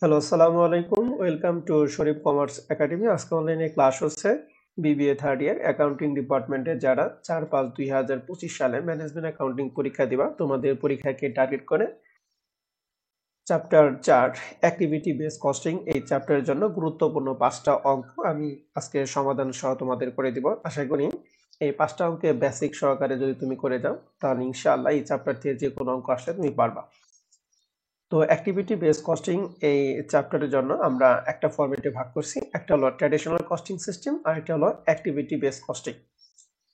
Hello, আসসালামু আলাইকুম। Welcome to Sharif commerce academy. আজকে অনলাইনে ক্লাস হচ্ছে বিবিএ থার্ড ইয়ার অ্যাকাউন্টিং ডিপার্টমেন্টে যারা 4-5-2025 সালে ম্যানেজমেন্ট অ্যাকাউন্টিং পরীক্ষা দিবা, তোমাদের পরীক্ষাকে টার্গেট করে চ্যাপ্টার 4 অ্যাক্টিভিটি বেস কস্টিং এই চ্যাপ্টারের জন্য গুরুত্বপূর্ণ 5টা অঙ্ক আমি আজকে সমাধান সহ তোমাদের করে দিব। আশা করি এই 5টা অঙ্কে বেসিক সহকারে যদি তুমি করে যাও তাহলে ইনশাআল্লাহ এই চ্যাপ্টার থেকে যে কোনো অঙ্ক আসলে তুমি পারবা। তো অ্যাক্টিভিটি বেস কস্টিং এই চ্যাপ্টারের জন্য আমরা একটা ফরম্যাটে ভাগ করছি। একটা হলো ট্র্যাডিশনাল কস্টিং সিস্টেম আর একটা হলো activity base costing.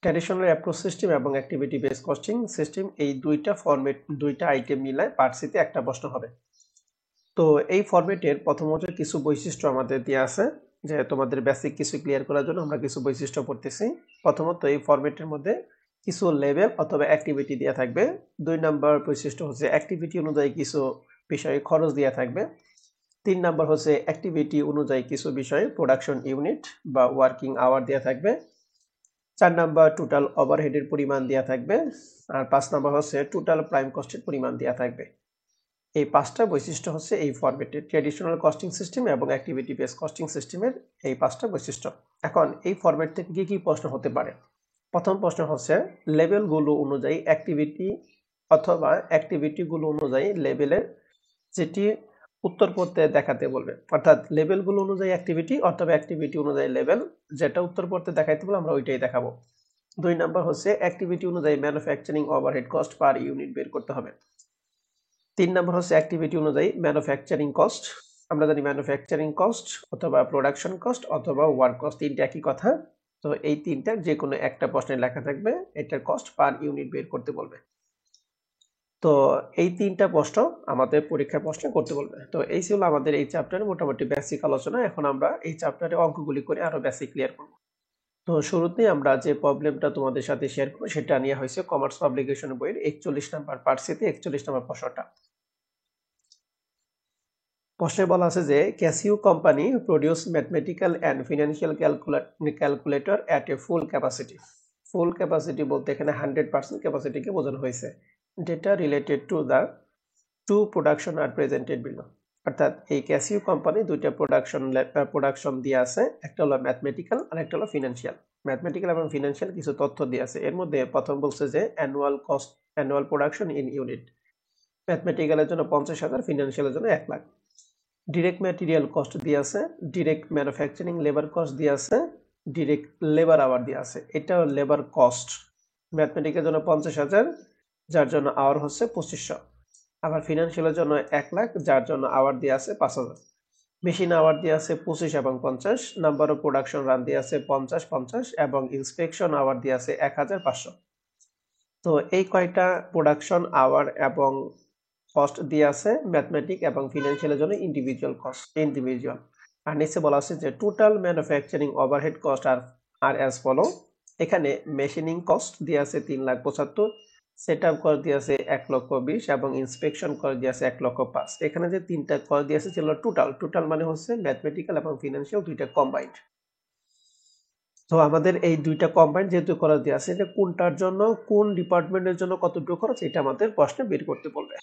Traditional approach system এবং অ্যাক্টিভিটি বেস কস্টিং সিস্টেম এই দুইটা ফরম্যাট, দুইটা আইটেম মিলায় পার্ট সিতে একটা প্রশ্ন হবে। তো এই ফরম্যাটের প্রথমত কিছু বৈশিষ্ট্য আমাদের দেওয়া আছে, যে তোমাদের বেসিক কিছু ক্লিয়ার করার জন্য আমরা কিছু বৈশিষ্ট্য পড়তেছি। প্রথমত এই ফরম্যাটের মধ্যে কিছু লেভেল অথবা অ্যাক্টিভিটি দেওয়া থাকবে। 2 নাম্বার বৈশিষ্ট্য হচ্ছে অ্যাক্টিভিটি অনুযায়ী কিছু বিষয়ে খরচ দেওয়া থাকবে। 3 নাম্বার হচ্ছে অ্যাক্টিভিটি অনুযায়ী কিছু বিষয়ে প্রোডাকশন ইউনিট বা ওয়ার্কিং আওয়ার দেওয়া থাকবে। 4 নাম্বার টোটাল ওভারহেডের পরিমাণ দেওয়া থাকবে। আর 5 নাম্বার হচ্ছে টোটাল প্রাইম কস্টের পরিমাণ দেওয়া থাকবে। এই 5টা বৈশিষ্ট্য হচ্ছে এই ফরম্যাটের ট্র্যাডিশনাল কস্টিং সিস্টেম এবং অ্যাক্টিভিটি বেস কস্টিং সিস্টেমের এই 5টা বৈশিষ্ট্য। এখন এই ফরম্যাট থেকে কি কি প্রশ্ন হতে পারে? প্রথম প্রশ্ন হচ্ছে লেভেলগুলো অনুযায়ী অ্যাক্টিভিটি অথবা অ্যাক্টিভিটিগুলো অনুযায়ী লেভেলের যেটি উত্তর পড়তে দেখাতে বলবে, অর্থাৎ লেভেলগুলো অনুযায়ী অ্যাক্টিভিটি অথবা অ্যাক্টিভিটি অনুযায়ী লেভেল, যেটা উত্তর পড়তে দেখাইতে বলে আমরা ওইটাই দেখাবো। 2 নাম্বার হচ্ছে অ্যাক্টিভিটি অনুযায়ী manufacturing overhead cost per unit বের করতে হবে। 3 নাম্বার হচ্ছে অ্যাক্টিভিটি অনুযায়ী ম্যানুফ্যাকচারিং কস্ট। আমরা জানি ম্যানুফ্যাকচারিং কস্ট অথবা প্রোডাকশন কস্ট অথবা ওয়ার্ক কস্ট তিনটা একই কথা। তো এই তিনটার যে কোনো একটা প্রশ্নে লেখা থাকবে এটার কস্ট পার ইউনিট বের করতে বলবে। তো এই তিনটা প্রশ্ন আমাদের পরীক্ষার প্রশ্নে করতে বলবে। তো এই ছিল আমাদের এই চ্যাপ্টারে মোটামুটি বেসিক আলোচনা। এখন আমরা এই চ্যাপ্টারে অঙ্কগুলি করে আরো বেসিক ক্লিয়ার করব। তো শুরুতেই আমরা যে প্রবলেমটা তোমাদের সাথে শেয়ার করব সেটা নিয়ে হয়েছে কমার্স পাবলিকেশন বইয়ের 41 নাম্বার পার্ট সিতে 41 নাম্বার প্রশ্নটা। প্রশ্নে বলা আছে যে Casio company produce mathematical and financial calculator at a full capacity. Full capacity বলতে এখানে 100% ক্যাপাসিটিকে বোঝানো হয়েছে। Data related to the two production are presented below. অর্থাৎ এই ক্যাসিও কোম্পানি দুইটা প্রোডাকশন দিয়ে আছে, একটা হলো ম্যাথমেটিক্যাল আর একটা হলো ফিনান্সিয়াল। ম্যাথমেটিক্যাল এবং ফিনান্সিয়াল কিছু তথ্য দিয়ে আছে। এর মধ্যে প্রথম বলছে যে অ্যানুয়াল প্রোডাকশন ইন ইউনিট। ম্যাথমেটিক্যালের জন্য 50,000, ফিনান্সিয়ালের জন্য 1 লাখ। ডিরেক্ট ম্যাটেরিয়াল কস্ট দিয়ে আছে, ডিরেক্ট ম্যানুফ্যাকচারিং লেবার কস্ট দিয়ে আছে, ডিরেক্ট লেবার আওয়ার দিয়ে আছে। এটা লেবার কস্ট ম্যাথমেটিক্যালের জন্য 50,000, যার জন্য আওয়ার হচ্ছে 2500। আবার ফিনান্সিয়ালের জন্য 1 লাখ, যার জন্য আওয়ার দিয়ে আছে 5,000। মেশিন আওয়ার দিয়ে আছে 25 এবং 50। নাম্বার অফ প্রোডাকশন রান দিয়ে আছে 50 এবং ইন্সপেকশন আওয়ার দিয়ে আছে 1500। তো এই কয়টা প্রোডাকশন আওয়ার এবং কস্ট দিয়ে আছে ম্যাথমেটিক এবং ফিনান্সিয়ালের জন্য ইন্ডিভিজুয়াল। আর নিচে বলা আছে যে টোটাল ম্যানুফ্যাকচারিং ওভারহেড কস্ট আর অ্যাজ ফলো। এখানে মেশিনিং কস্ট দিয়ে আছে 3,75,000, সেট আপ কস্ট দিয়ে আছে 1,20,000 এবং ইন্সপেকশন কস্ট দিয়ে আছে 1,05,000। এখানে যে তিনটা কস্ট দিয়ে আছে ছিল টোটাল মানে হচ্ছে ম্যাথমেটিক্যাল এবং ফিনান্সিয়াল দুইটা কম্বাইন্ড। তো আমাদের এই দুইটা কম্বাইন্ড যেহেতু খরচ দিয়ে আছে, এটা কোনটার জন্য কোন ডিপার্টমেন্টের জন্য কতটুকু খরচ এটা আমাদের প্রশ্নে বের করতে বলবে।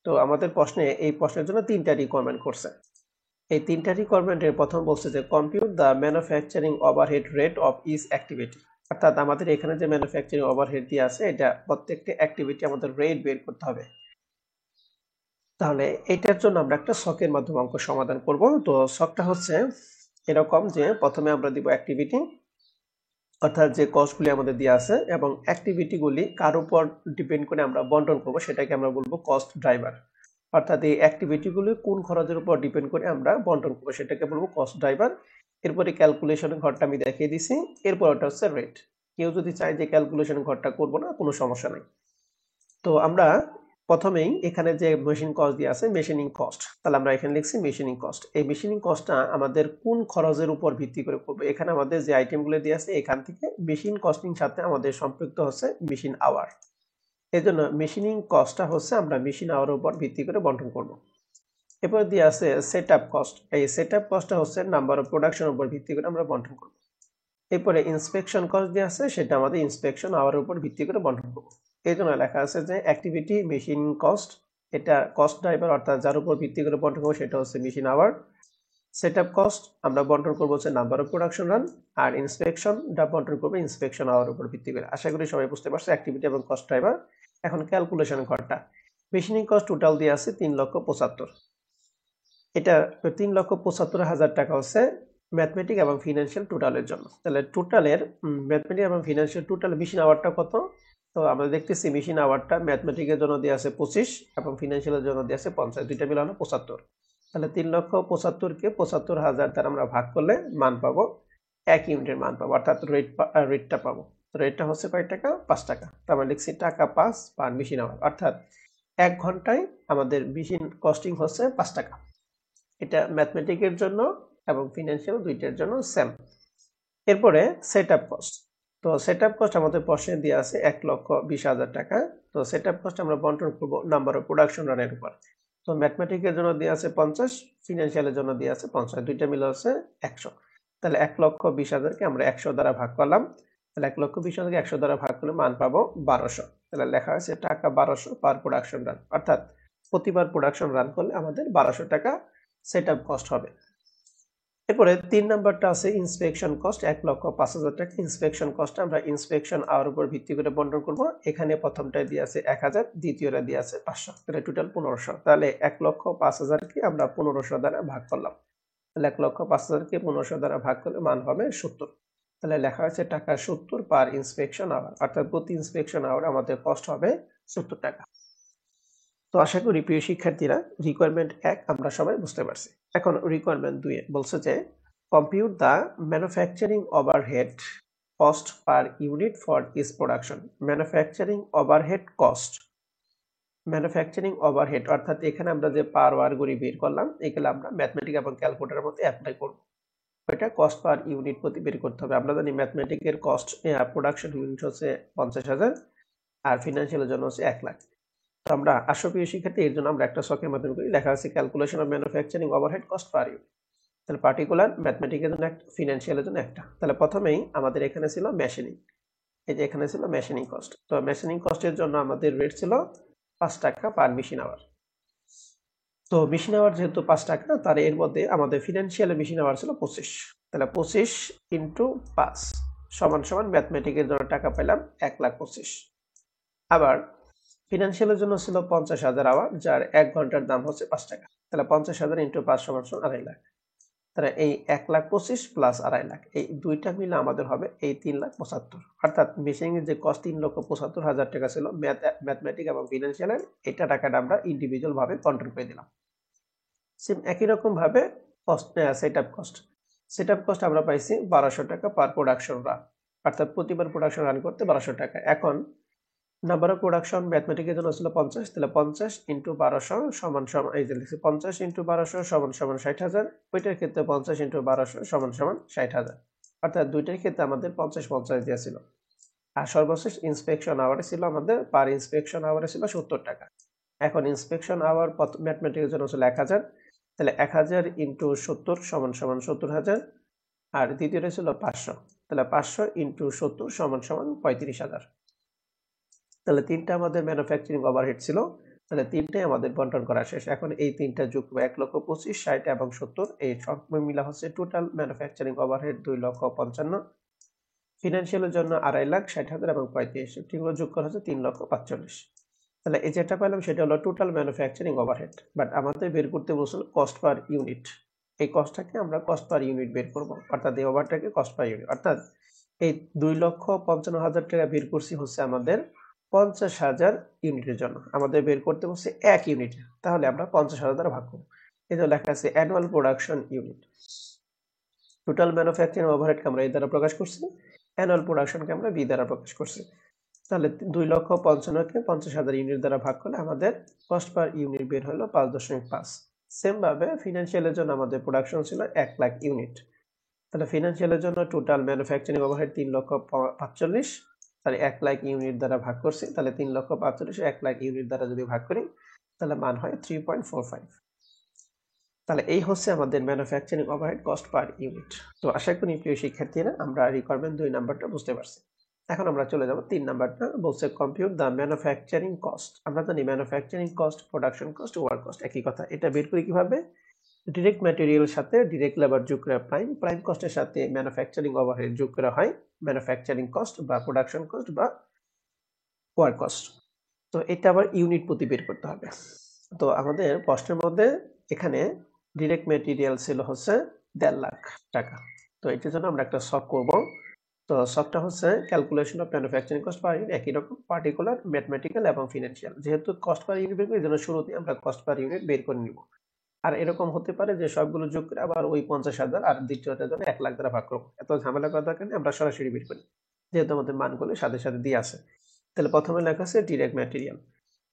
তো আমাদের প্রশ্নে এই প্রশ্নের জন্য 3টা রিকোয়ারমেন্ট করছে। এই 3টা রিকোয়ারমেন্টের প্রথম বলছে যে compute the manufacturing overhead rate of each activity. অর্থাৎ আমাদের এখানে যে ম্যানুফ্যাকচারিং ওভারহেড দিয়ে আছে এটা প্রত্যেকটা অ্যাক্টিভিটি আমাদের রেট বের করতে হবে। তাহলে এটার জন্য আমরা একটা ছকের মাধ্যমে অঙ্ক সমাধান করব। তো ছকটা হচ্ছে এরকম যে প্রথমে আমরা দিব অ্যাক্টিভিটি, অর্থাৎ যে কস্টগুলি আমাদের দেওয়া আছে এবং অ্যাক্টিভিটিগুলি কার উপর ডিপেন্ড করে আমরা বন্টন করব সেটাকে আমরা বলবো কস্ট ড্রাইভার। অর্থাৎ এই অ্যাক্টিভিটিগুলি কোন খরচের উপর ডিপেন্ড করে আমরা বন্টন করবো সেটাকে বলবো কস্ট ড্রাইভার। এরপরে ক্যালকুলেশনের ঘরটা আমি দেখিয়ে দিছি। এরপর ওটা হচ্ছে রেট। কেউ যদি চায় যে ক্যালকুলেশন ঘরটা করবো না, কোনো সমস্যা নাই। তো আমরা প্রথমেই এখানে যে মেশিন কস্ট দিয়ে আছে মেশিনিং কস্ট, তাহলে আমরা এখানে লিখছি মেশিনিং কস্ট। এই মেশিনিং কস্টটা আমাদের কোন খরচের উপর ভিত্তি করে করবে? এখানে আমাদের যে আইটেমগুলো দিয়ে আছে এখান থেকে মেশিন কস্টিং সাথে আমাদের সম্পৃক্ত হচ্ছে মেশিন আওয়ার। এজন্য মেশিনিং কস্টটা হচ্ছে আমরা মেশিন আওয়ার উপর ভিত্তি করে বন্টন করব। এরপর দিয়ে আছে সেটআপ কস্ট। এই সেটআপ কস্টটা হচ্ছে নাম্বার অফ প্রোডাকশন উপর ভিত্তি করে আমরা বন্টন করব। এরপরে ইন্সপেকশন কস্ট দিয়ে আছে, সেটা আমাদের ইন্সপেকশন আওয়ার উপর ভিত্তি করে বন্টন করব। এই জন্য লেখা আছে যে অ্যাক্টিভিটি মেশিন কস্ট এটা কস্ট ড্রাইভার অর্থাৎ যার উপর ভিত্তি করে বন্টন করবো সেটা হচ্ছে মেশিন আওয়ার। সেটআপ কস্ট আমরা বন্টন করবো হচ্ছে নাম্বার অফ প্রোডাকশন রান, আর ইন্সপেকশনটা বন্টন করবো ইন্সপেকশন আওয়ার উপর ভিত্তি করে। আশা করি সবাই বুঝতে পারছে অ্যাক্টিভিটি এবং কস্ট ড্রাইভার। এখন ক্যালকুলেশন ঘরটা, মেশিনিং কস্ট টোটাল দিয়ে আছে 3,75,000। এটা 3,75,000 টাকা হচ্ছে ম্যাথমেটিক এবং ফিনান্সিয়াল টোটালের জন্য। তাহলে টোটালের ম্যাথমেটিক এবং ফিনান্সিয়াল টোটাল মেশিন আওয়ারটা কত? তো আমরা দেখতেছি মেশিন আওয়ারটা ম্যাথমেটিকের জন্য দেওয়া আছে 25 এবং ফিনান্সিয়ালের জন্য দেওয়া আছে 50, দুইটা মিলানো 75। তাহলে 3,75,000-কে 75,000 দ্বারা আমরা ভাগ করলে মান পাবো, 1 ইউনিটের মান পাবো, অর্থাৎ রেটটা পাবো। রেটটা হচ্ছে কয় টাকা? 5 টাকা। তার মানে লিখছি টাকা 5 পার মেশিন আওয়ার, অর্থাৎ 1 ঘন্টায় আমাদের মেশিন কস্টিং হচ্ছে 5 টাকা। এটা ম্যাথমেটিকের জন্য এবং ফিনান্সিয়াল দুইটার জন্য সেম। এরপরে সেটআপ কস্ট। তো সেটআপ কস্ট আমাদের প্রশ্নে দেওয়া আছে 1,20,000 টাকা। তো সেটআপ কস্ট আমরা বন্টন করব নাম্বার অফ প্রোডাকশন রানের উপর। তো ম্যাথমেটিকের জন্য দেওয়া আছে 50, ফিনান্সিয়ালের জন্য দেওয়া আছে 50, দুইটা মিলে হচ্ছে 100। তাহলে 1,20,000-কে আমরা 100 দ্বারা ভাগ করলাম। তাহলে 1,20,000-কে 100 দ্বারা ভাগ করলে মান পাবো 1200। তাহলে লেখা আছে টাকা 1200 পার প্রোডাকশন রান, অর্থাৎ প্রতিবার প্রোডাকশন রান করলে আমাদের 1200 টাকা সেটআপ কস্ট হবে। এরপরে 3 নাম্বারটা আছে ইন্সপেকশন কস্ট, 1,05,000 টাকা। ইন্সপেকশন কস্ট আমরা ইন্সপেকশন আওয়ার উপর ভিত্তি করে বন্টন করব। এখানে প্রথমটায় দিয়ে আছে 1000, দ্বিতীয়টা দিয়ে আছে 500, তাহলে টোটাল 1500। তাহলে 1,05,000-কে আমরা 1500 দ্বারা ভাগ করলাম। তাহলে 1,05,000-কে 1500 দ্বারা ভাগ করলে মান হবে 70। তাহলে লেখা আছে টাকা 70 পার ইন্সপেকশন আওয়ার, অর্থাৎ প্রতি ইন্সপেকশন আওয়ার আমাদের কস্ট হবে 70 টাকা। তো আশা করি প্রিয় শিক্ষার্থীরা রিকোয়ারমেন্ট 1 আমরা সবাই বুঝতে পারছি। এখন রিকোয়ারমেন্ট 2 বলছে যে compute the manufacturing overhead cost per unit for is production. Manufacturing overhead cost, manufacturing overhead অর্থাৎ এখানে আমরা যে পার ওয়ারগুলি বের করলাম এগুলো আমরা ম্যাথমেটিক এবং ক্যালকুলেটরের মধ্যে অ্যাপ্লাই করব। এটা কস্ট পার ইউনিট প্রতি বের করতে হবে। আমরা জানি ম্যাথমেটিকের কস্ট প্রোডাকশন ইউনিট হচ্ছে 50,000 আর ফিনান্সিয়ালের জন্য হচ্ছে 1 লাখ। তো আমরা প্রিয় শিক্ষার্থী এর জন্য আমরা একটা ছকের মাধ্যমে করি, লেখা আছে calculation of manufacturing overhead cost per unit. তাহলে পার্টিকুলার ম্যাথমেটিকের জন্য একটা, ফিনান্সিয়ালের জন্য একটা। তাহলে প্রথমেই আমাদের এখানে ছিল মেশিনিং, এই যে এখানে ছিল মেশিনিং কস্ট। তো মেশিনিং কস্টের জন্য আমাদের রেট ছিল 5 টাকা পার মেশিন আওয়ার। তো মেশিন আওয়ার যেহেতু 5 টাকা, তার এর মধ্যে আমাদের ফিনান্সিয়ালের মেশিন আওয়ার ছিল 25। তাহলে 25 ইন্টু 5 সমান সমান ম্যাথমেটিকের জন্য টাকা পেলাম 1,25,000। আবার ফিনান্সিয়ালের জন্য ছিল 50,000 আওয়ার, যার 1 ঘন্টার দাম হচ্ছে 5 টাকা। তাহলে 50,000 ইন্টু 5 সমান সমান 2.5 লাখ। তাহলে এই 1,25,000 প্লাস 2.5 লাখ, এই দুইটা মিলে আমাদের হবে এই 3,75,000। অর্থাৎ মেশিনিং এর যে কস্ট 3,75,000 টাকা ছিল ম্যাথমেটিক এবং ফিনান্সিয়ালের, এটা টাকাটা আমরা ইন্ডিভিজুয়াল ভাবে কন্ট্রোল করে দিলাম। সেম একই রকম ভাবে সেটআপ কস্ট আমরা পাইছি 1200 টাকা পার প্রোডাকশন রান, অর্থাৎ প্রতিবার প্রোডাকশন রান করতে 1200 টাকা। এখন নাম্বার অফ প্রোডাকশন ম্যাথমেটিকের জন্য ছিল 50, তাহলে 50 ইন্টু 1200 সমান সমান, এই যে লিখছি 50 ইন্টু 1200 সমান সমান 60,000। ওইটার ক্ষেত্রে 50 ইন্টু 1200 সমান সমান 60,000, অর্থাৎ দুইটার ক্ষেত্রে আমাদের 50 দেওয়া ছিল। আর সর্বশেষ ইন্সপেকশন আওয়ারে ছিল আমাদের পার ইন্সপেকশন আওয়ারে ছিল 70 টাকা। এখন ইন্সপেকশন আওয়ার ম্যাথমেটিকের জন্য ছিল 1000, তাহলে 1000 ইন্টু 70 সমান সমান 70,000। আর দ্বিতীয়টা ছিল 500, তাহলে 500 ইন্টু 70 সমান সমান 35,000। তাহলে তিনটা আমাদের ম্যানুফ্যাকচারিং ওভারহেড ছিল, তাহলে তিনটাই আমাদের বন্টন করা শেষ। এখন এই তিনটা যোগ করবো, 1,25,000, 60 এবং 70, এই সব মিলা হচ্ছে টোটাল ম্যানুফ্যাকচারিং ওভারহেড 2,55,000। ফিনান্সিয়ালের জন্য 2.5 লাখ, 60,000 এবং 35, তিনগুলো যোগ করা হচ্ছে 3,45,000। তাহলে এই যেটা পেলাম সেটা হলো টোটাল ম্যানুফ্যাকচারিং ওভারহেড, বাট আমাদের বের করতে বলছিল কস্ট পার ইউনিট। এই কস্টটাকে আমরা কস্ট পার ইউনিট বের করব, অর্থাৎ এই ওভারটাকে কস্ট পার ইউনিট, অর্থাৎ এই 2,55,000 টাকা বের করছি হচ্ছে আমাদের 50,000 ইউনিটের জন্য। আমাদের বের করতে বলছে 1 ইউনিট, তাহলে আমরা 50,000 দ্বারা ভাগ করব। এই যে লেখা আছে annual production unit. Total manufacturing ওভারহেডকে আমরা এই দ্বারা প্রকাশ করছি, অ্যানুয়াল প্রোডাকশনকে আমরা বি দ্বারা প্রকাশ করছি। তাহলে 2,55,000-কে 50,000 ইউনিট দ্বারা ভাগ করলে আমাদের কস্ট পার ইউনিট বের হলো 5.5। সেম ভাবে ফিনান্সিয়ালের জন্য আমাদের প্রোডাকশন ছিল 1 লাখ ইউনিট। তাহলে ফিনান্সিয়ালের জন্য টোটাল ম্যানুফ্যাকচারিং ওভারহেড 3,45,000, তাহলে 1 লাখ ইউনিট দ্বারা ভাগ করছি। তাহলে 3,45,000 1 লাখ ইউনিট দ্বারা যদি ভাগ করি তাহলে মান হয় 3.45। তাহলে এই হচ্ছে আমাদের manufacturing overhead cost per unit. তো আশা করি প্রিয় শিক্ষার্থীরা আমরা রিকোয়ারমেন্ট 2 নাম্বারটা বুঝতে পারছি। এখন আমরা চলে যাব 3 নাম্বারটা, বলছে কম্পিউট দ্য ম্যানুফ্যাকচারিং কস্ট। আমরা জানি manufacturing cost, production cost, work cost একই কথা। এটা বের করি কিভাবে? ডিরেক্ট ম্যাটেরিয়ালের সাথে ডিরেক্ট লেবার যোগ করে প্রাইম কস্টের সাথে ম্যানুফ্যাকচারিং ওভারহেড যোগ করা হয় ম্যানুফ্যাকচারিং কস্ট বা প্রোডাকশন কস্ট বা ওয়ার্ক কস্ট। তো এটা আবার ইউনিট প্রতি বের করতে হবে। তো আমাদের প্রশ্নের মধ্যে এখানে ডিরেক্ট ম্যাটেরিয়াল ছিল হচ্ছে 1.5 লাখ টাকা। তো এটার জন্য আমরা একটা সলভ করব। তো সলভটা হচ্ছে calculation of manufacturing cost per unit, একই রকম পার্টিকুলার, ম্যাথমেটিক্যাল এবং ফিনান্সিয়াল। যেহেতু কস্ট পার ইউনিট বের করি, এই জন্য শুরুতেই আমরা কস্ট পার ইউনিট বের করে নিব। আর এরকম হতে পারে যে সবগুলো যোগ করে আবার ওই 50,000 আর দ্বিতীয়টার জন্য 1 লাখ দ্বারা ভাগ করবো। এত ঝামেলা করার দরকার নেই, আমরা সরাসরি বের করি, যেহেতু আমাদের মানগুলো সাথে সাথে দিয়ে আছে। তাহলে প্রথমে লেখা আছে ডিরেক্ট ম্যাটেরিয়াল।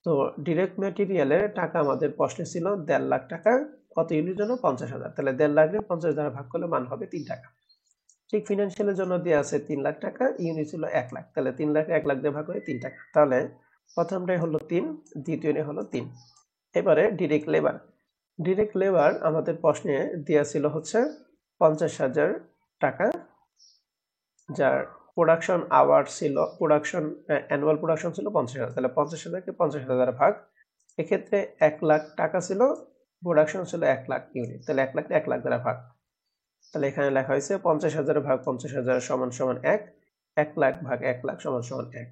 তো ডিরেক্ট ম্যাটেরিয়ালের টাকা আমাদের প্রশ্নে ছিল 1.5 লাখ টাকা, কত ইউনিট জন্য? 50,000। তাহলে 1.5 লাখের 50 দ্বারা ভাগ করলে মান হবে 3 টাকা। ঠিক ফিনান্সিয়ালের জন্য দেওয়া আছে 3 লাখ টাকা, ইউনিট ছিল 1 লাখ। তাহলে 3 লাখ 1 লাখ দিয়ে ভাগ করে 3 টাকা। তাহলে প্রথমটাই হলো 3, দ্বিতীয়টাই হলো 3। এবারে ডিরেক্ট লেবার। ডিরেক্ট লেবার আমাদের প্রশ্নে দেওয়া ছিল হচ্ছে 50,000 টাকা, যার প্রোডাকশন আওয়ার ছিল, প্রোডাকশন অ্যানুয়াল প্রোডাকশন ছিল 50,000। তাহলে 50,000কে 50,000 ভাগ, এক্ষেত্রে 1 লাখ টাকা ছিল, প্রোডাকশন ছিল 1 লাখ ইউনিট। তাহলে 1 লাখ 1 লাখ দ্বারা ভাগ। তাহলে এখানে লেখা হয়েছে 50,000 ভাগ 50,000 সমান সমান 1, 1 লাখ ভাগ 1 লাখ সমান সমান 1।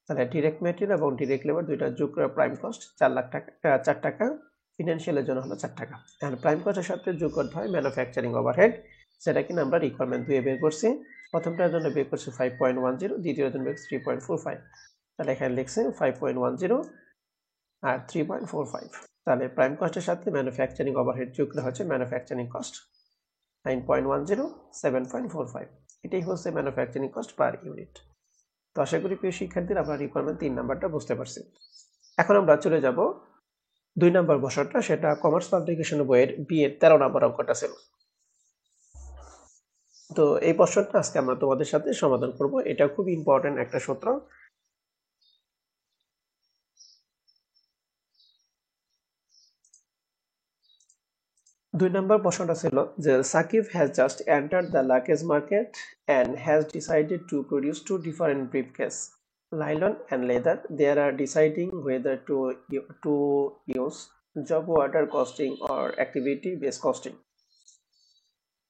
তাহলে ডিরেক্ট মেটেরিয়াল এবং ডিরেক্ট লেবার দুইটা যোগ করে প্রাইম কস্ট 4 লাখ টাকা, 4 টাকা। ফিনান্সিয়ালের জন্য হলো 4 টাকা। এখন প্রাইম কস্টের সাথে যোগ করতে হয় ম্যানুফ্যাকচারিং ওভারহেড, যেটা কিনা আমরা রিকোয়ারমেন্ট 2 এ বের করছি। প্রথমটার জন্য বের করছি 5.10, দ্বিতীয়টার জন্য বের করছি 3.45। তাহলে এখানে লিখছি 5.10 আর 3.45। তাহলে প্রাইম কস্টের সাথে ম্যানুফ্যাকচারিং ওভারহেড যোগ করা হচ্ছে ম্যানুফ্যাকচারিং কস্ট 9.10, 7.45। এটাই হচ্ছে ম্যানুফ্যাকচারিং কস্ট পার ইউনিট। তো আশা করি প্রিয় শিক্ষার্থীরা আমরা রিকোয়ারমেন্ট 3 নাম্বারটা বুঝতে পারছি। এখন আমরা চলে যাব 2 নাম্বার বছরটা, সেটা কমার্স পাবলিকেশন বইয়ের বিএর 13 নাম্বার অঙ্কটা ছিল। তো এই প্রশ্নটা আজকে আমরা তোমাদের সাথে সমাধান করব। এটা খুব ইম্পর্টেন্ট একটা সূত্র। 2 নাম্বার প্রশ্নটা ছিল যে Sakib has just entered the luggage market and has decided to produce 2 different briefcases, nylon and leather. They are deciding whether to use job order costing or activity based costing.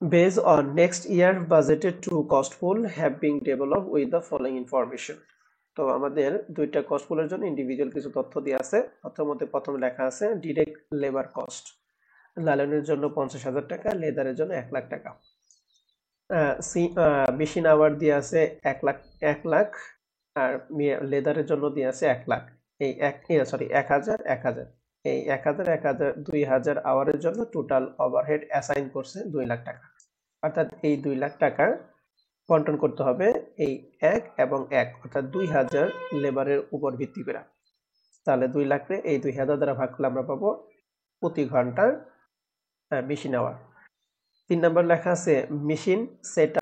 Based on next year budgeted to cost pool have been developed with the following information. তো আমাদের দুইটা cost পুলের জন্য individual কিছু তথ্য দেওয়া আছে। তথ্যের মধ্যে প্রথমে লেখা আছে ডিরেক্ট লেবার কস্ট, লালনের জন্য 50,000 টাকা, লেদারের জন্য 1 লাখ টাকা। মেশিন আওয়ার দিয়ে আছে 1 লাখ আর লেদারের জন্য দিয়ে আছে 1 লাখ। এই 1,000 এই 1,000 2,000 আওয়ারের জন্য টোটাল ওভারহেড অ্যাসাইন করছে 2 লাখ টাকা। অর্থাৎ এই 2 লাখ টাকা বন্টন করতে হবে এই 1 এবং 1 অর্থাৎ 2,000 লেবারের উপর ভিত্তি করে। তাহলে 2 লাখে এই 2,000 দ্বারা ভাগ করলে আমরা পাবো প্রতি ঘন্টা মেশিন আওয়ার। 3 নাম্বার লেখা আছে machine set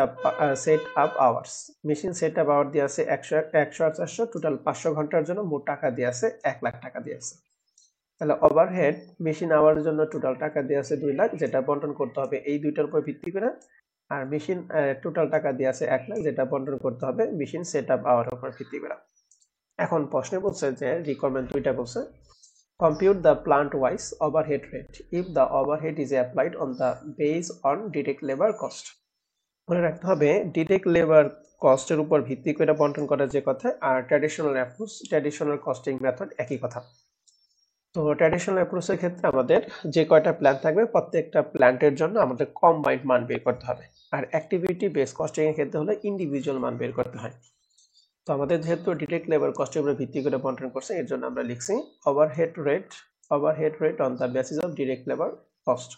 up hours. Machine set up hour দিয়ে আছে 100 আর 400, টোটাল 500 ঘন্টার জন্য মোট টাকা দিয়ে আছে 1 লাখ টাকা দিয়ে আছে। তাহলে ওভারহেড মেশিন আওয়ারের জন্য টোটাল টাকা দিয়ে আছে 2 লাখ, যেটা বন্টন করতে হবে এই দুইটার উপর ভিত্তি করে। আর মেশিন টোটাল টাকা দিয়ে আছে 1 লাখ, যেটা বন্টন করতে হবে মেশিন সেট আপ আওয়ারের উপর ভিত্তি করে। এখন প্রশ্নে বলছে যে রিকোয়ারমেন্ট দুইটা বলছে, compute the plant wise overhead rate if the overhead is applied on the base on direct labor cost. মনে রাখতে হবে ডিরেক্ট লেবার কস্টের উপর ভিত্তি করে বন্টন করার যে কথা, আর traditional approach, traditional costing method একই কথা। তো ট্র্যাডিশনাল অ্যাপ্রোচের ক্ষেত্রে আমাদের যে কয়টা প্ল্যান থাকবে প্রত্যেকটা প্ল্যান্টের জন্য আমাদের কম্বাইন্ড মান বের করতে হবে, আর অ্যাক্টিভিটি বেস কস্টিং এর ক্ষেত্রে হলে ইন্ডিভিজুয়াল মান বের করতে হয়। তো আমাদের যেহেতু ডিরেক্ট লেবার কস্টের উপর ভিত্তি করে বন্টন করছে, এর জন্য আমরা লিখছি overhead rate on the basis of direct labour cost.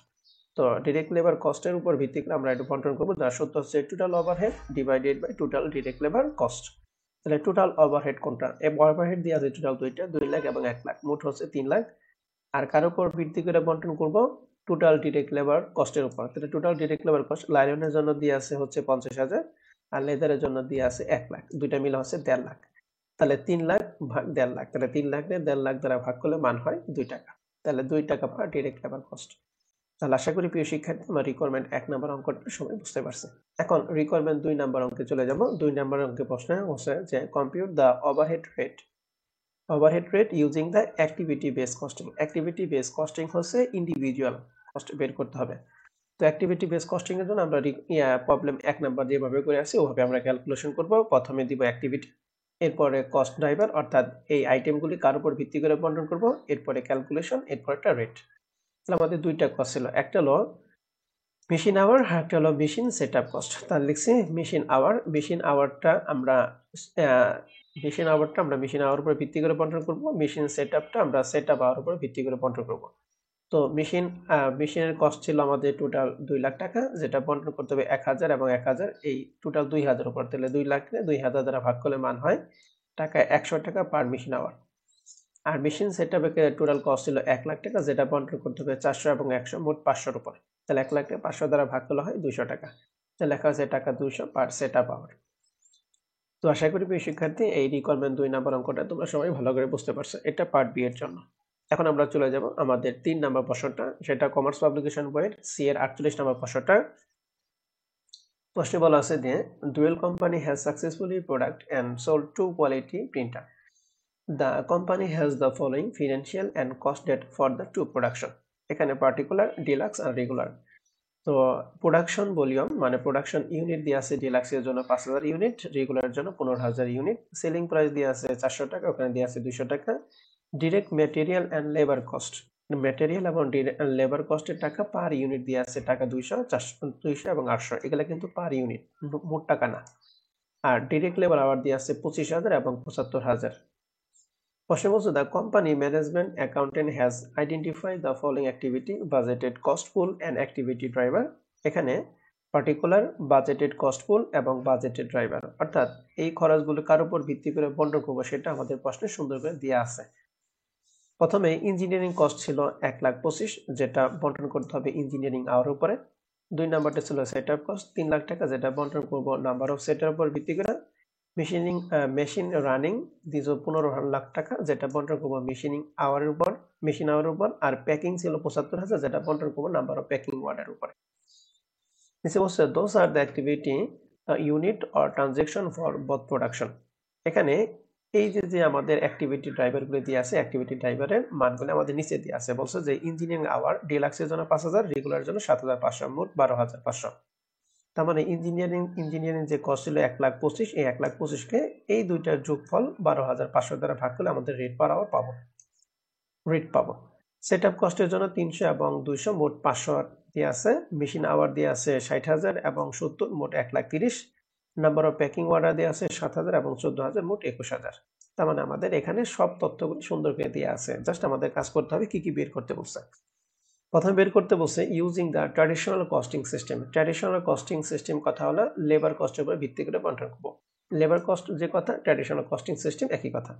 তো ডিরেক্ট লেবার কস্টের উপর ভিত্তি করে আমরা এটা বন্টন করবো, যার সূত্র হচ্ছে total overhead divided by total direct labour cost. তাহলে টোটাল ওভারহেড কোনটা? ওভারহেড দিয়ে আছে টোটাল দুইটা, 2 লাখ এবং 1 লাখ, মোট হচ্ছে 3 লাখ। আর কার উপর ভিত্তি করে বন্টন করব? টোটাল ডিরেক্ট লেবার কস্টের উপর। তাহলে টোটাল ডিরেক্ট লেবার কস্ট লাইলনের জন্য দিয়ে আছে হচ্ছে 50,000 আর লেদারের জন্য দিয়ে আছে 1 লাখ, দুইটা মিলে হচ্ছে 1.5 লাখ। তাহলে 3 লাখ ভাগ 1.5 লাখ, তাহলে 3 লাখ 1.5 লাখ দ্বারা ভাগ করলে মান হয় 2 টাকা। তাহলে 2 টাকা পার ডিরেক্ট লেবার কস্ট। তাহলে আশা করি প্রিয় শিক্ষার্থী আমরা রিকোয়ারমেন্ট 1 নাম্বার অঙ্কটা সবাই বুঝতে পারছে। এখন রিকোয়ারমেন্ট 2 নাম্বার অঙ্কে চলে যাব। 2 নাম্বার অঙ্কে প্রশ্ন হচ্ছে যে compute the overhead rate using the activity base costing. Activity base costing হচ্ছে ইন্ডিভিজুয়াল কস্ট বের করতে হবে। তো অ্যাক্টিভিটি বেস কস্টিং এর জন্য আমরা প্রবলেম 1 নাম্বার যেভাবে করে আছে ওভাবে আমরা ক্যালকুলেশন করব। প্রথমে দিব অ্যাক্টিভিটি, এরপরে কস্ট ড্রাইভার অর্থাৎ এই আইটেমগুলি কার উপর ভিত্তি করে বন্টন করব, এরপরে ক্যালকুলেশন, এরপর একটা রেট। তাহলে আমাদের দুইটা কস্ট ছিল, একটা হলো মেশিন আওয়ার, একটা হলো মেশিন সেটআপ কস্ট। তাহলে লিখছি মেশিন আওয়ারটা আমরা মেশিন আওয়ার উপর ভিত্তি করে বন্টন করব, মেশিন সেটআপটা আমরা সেটআপ আওয়ার উপর ভিত্তি করে বন্টন করব। তো মেশিনের কস্ট ছিল আমাদের টোটাল 2 লাখ টাকা, যেটা বন্টন করতে হবে 1000 এবং 1000, এই টোটাল 2000 উপর, তাহলে 2 লাখ 2000 দ্বারা ভাগ করলে মান হয় টাকা 100 টাকা পার মেশিন আওয়ার। আর মেশিন সেটআপের টোটাল কস্ট ছিল 1 লাখ টাকা, যেটা বন্টন করতে হবে 400 এবং 100, মোট 500 উপর। তাহলে 1 লাখ 500 দ্বারা ভাগ করলে হয় 200 টাকা। তাহলে লেখা আছে টাকা 200 পার সেটআপ আওয়ার। তো আশা করি প্রিয় শিক্ষার্থী এই রিকোয়ারমেন্ট 2 নাম্বার অঙ্কটা তোমরা সবাই ভালো করে বুঝতে পারছো। এটা পার্ট বি এর জন্য। এখন আমরা চলে যাব আমাদের 3 নাম্বার প্রশ্নটা, সেটা কমার্স পাবলিকেশন বইয়ের সি এর 48 নাম্বার প্রশ্নটা। প্রশ্নে বলা আছে যে Dual company has successfully product and sold 2 quality printer. The company has the following financial and cost data for the 2 production. এখানে পার্টিকুলার, ডিলাক্স আর রেগুলার। তো প্রোডাকশন ভলিউম মানে প্রোডাকশন ইউনিট দিয়ে আছে ডিলাক্সের জন্য 5000 ইউনিট, রেগুলারের জন্য 15000 ইউনিট। সেলিং প্রাইস দিয়ে আছে 400 টাকা, ওখানে দিয়ে আছে 200 টাকা। Direct material and labour cost, material এবং লেবার কস্টের টাকা পার ইউনিট দিয়ে আছে টাকা 200, 400, 200 এবং 800, এগুলা কিন্তু পার ইউনিট, মোট টাকা না। আর ডিরেক্ট লেবার আওয়ার দিয়ে আছে 25000 এবং 75000। প্রশ্ন বলছে the company management accountant has identified the following activity budgeted cost pool and activity driver. এখানে পার্টিকুলার, বাজেটেড কস্ট পুল এবং বাজেটেড ড্রাইভার, অর্থাৎ এই খরচগুলো কার উপর ভিত্তি করে বন্টন করবো সেটা আমাদের প্রশ্নে সুন্দর করে দেওয়া আছে। প্রথমে ইঞ্জিনিয়ারিং কস্ট ছিল 1,25,000, যেটা বন্টন করতে হবে ইঞ্জিনিয়ারিং আওয়ার উপরে। 2 নাম্বারটা ছিল সেটআপ কস্ট 3 লাখ টাকা, যেটা বন্টন করব নাম্বার অফ সেটের উপর ভিত্তি করে। মেশিন রানিং দিয়েছে 15 লাখ টাকা, যেটা বন্টন করবো মেশিন আওয়ারের উপর। আর প্যাকিং ছিল 75,000, যেটা বন্টন করবো নাম্বার অফ প্যাকিং ওয়ার্ডের উপরে। নিচে বলছে those are the activity unit or transaction for both production. এখানে এই যে আমাদের অ্যাক্টিভিটি ড্রাইভারগুলো দিয়ে আছে, অ্যাক্টিভিটি ড্রাইভারের মানগুলো আমাদের নিচে দিয়ে আছে। বলছে যে ইঞ্জিনিয়ারিং আওয়ার ডিলাক্সের জন্য 5000, রেগুলারের জন্য 7500, মোট 12500। তার মানে ইঞ্জিনিয়ারিং যে কস্ট ছিল 1,25,000, এই 1,25,000 কে এই দুইটার যোগফল 12,500 দ্বারা ভাগ করলে আমাদের রেট পার আওয়ার পাবো। সেটআপ কস্টের জন্য 300 এবং 200, মোট 500 দিয়ে আছে। মেশিন আওয়ার দিয়ে আছে 60,000 এবং 70, মোট 1,30,000। নাম্বার অফ প্যাকিং অর্ডার দিয়ে আছে 7,000 এবং 14,000, মোট 21,000। তার মানে আমাদের এখানে সব তথ্যগুলি সুন্দর করে দিয়ে আছে, জাস্ট আমাদের কাজ করতে হবে কি বের করতে বলছে। প্রথমে বের করতে বলছে using the traditional costing system. Traditional costing system কথা হলো লেবার কস্টের উপর ভিত্তি করে বন্টন করব। লেবার কস্ট যে কথা, ট্র্যাডিশনাল কস্টিং সিস্টেম একই কথা।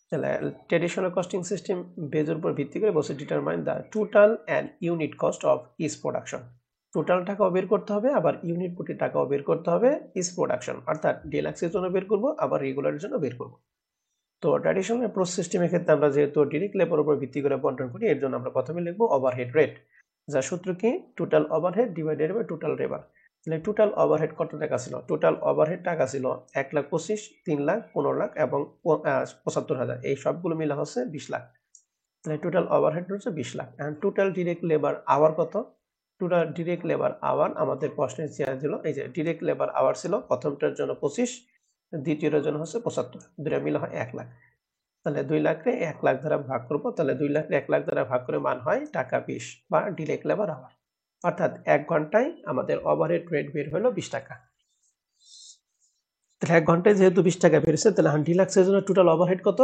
তাহলে ট্র্যাডিশনাল কস্টিং সিস্টেম বেজের উপর ভিত্তি করে বলছে determine the total and unit cost of each production. Total টাকাও বের করতে হবে, আবার ইউনিট প্রতি টাকাও বের করতে হবে ইচ প্রোডাকশন, অর্থাৎ ডিলাক্সের জন্য বের করব, আবার রেগুলারের জন্য বের করব। তো ট্র্যাডিশনাল অ্যাপ্রোচ সিস্টেমের ক্ষেত্রে আমরা যেহেতু ডিরেক্ট লেবার উপর ভিত্তি করে বন্টন করি, এর জন্য আমরা প্রথমে লিখবো ওভারহেড রেট, যার সূত্র কি total overhead divided by total labour. তাহলে টোটাল ওভারহেড কত টাকা ছিল? টোটাল ওভারহেড টাকা ছিল 1,25,000, 3 লাখ, 15 লাখ এবং 75,000, এই সবগুলো মিলে হচ্ছে 20 লাখ। তাহলে টোটাল ওভারহেড হচ্ছে 20 lakh. And total direct labour hour কত? টোটাল ডিরেক্ট লেবার আওয়ার আমাদের প্রশ্নের চেয়ার ছিল, এই যে ডিরেক্ট লেবার আওয়ার ছিল প্রথমটার জন্য 25, দ্বিতীয়টার জন্য হচ্ছে 75, দুটো মিলে হয় 1 লাখ। তাহলে 2 লাখকে 1 লাখ দ্বারা ভাগ করবো, তাহলে 2 লাখকে 1 লাখ দ্বারা ভাগ করে মান হয় টাকা 20 বা ডিরেক্ট লেবার আওয়ার, অর্থাৎ 1 ঘন্টায় আমাদের ওভারহেড রেট বের হলো 20 টাকা। তাহলে 1 ঘন্টায় যেহেতু 20 টাকা বেরিয়েছে, তাহলে ডিলাক্সের জন্য টোটাল ওভারহেড কত?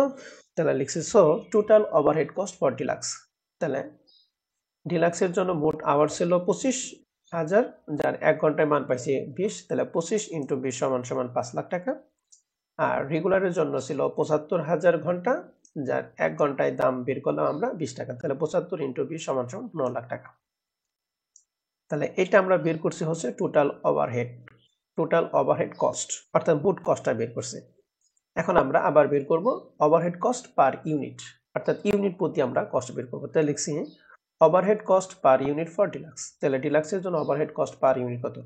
তাহলে লিখছি so total overhead cost for deluxe. তাহলে ডিলাক্সের জন্য মোট আওয়ার ছিল 25,000, যার 1 ঘন্টায় মান পাইছি 20, তাহলে 25 × 20 = 5 লাখ টাকা। আর রেগুলারের জন্য ছিল 75,000 ঘন্টা, যার 1 ঘন্টায় দাম বের করলাম আমরা 20 টাকা, তাহলে 75 × 20 = 9 লাখ টাকা। তাহলে এটা আমরা বের করছি হচ্ছে টোটাল ওভারহেড কস্ট, অর্থাৎ মোট কস্টটা বের করছি। এখন আমরা আবার বের করব ওভারহেড কস্ট পার ইউনিট, অর্থাৎ ইউনিট প্রতি আমরা কস্ট বের করব। তাহলে লিখছি overhead cost per unit for deluxe. তাহলে ডিলাক্সের জন্য ওভারহেড কস্ট পার ইউনিট কত?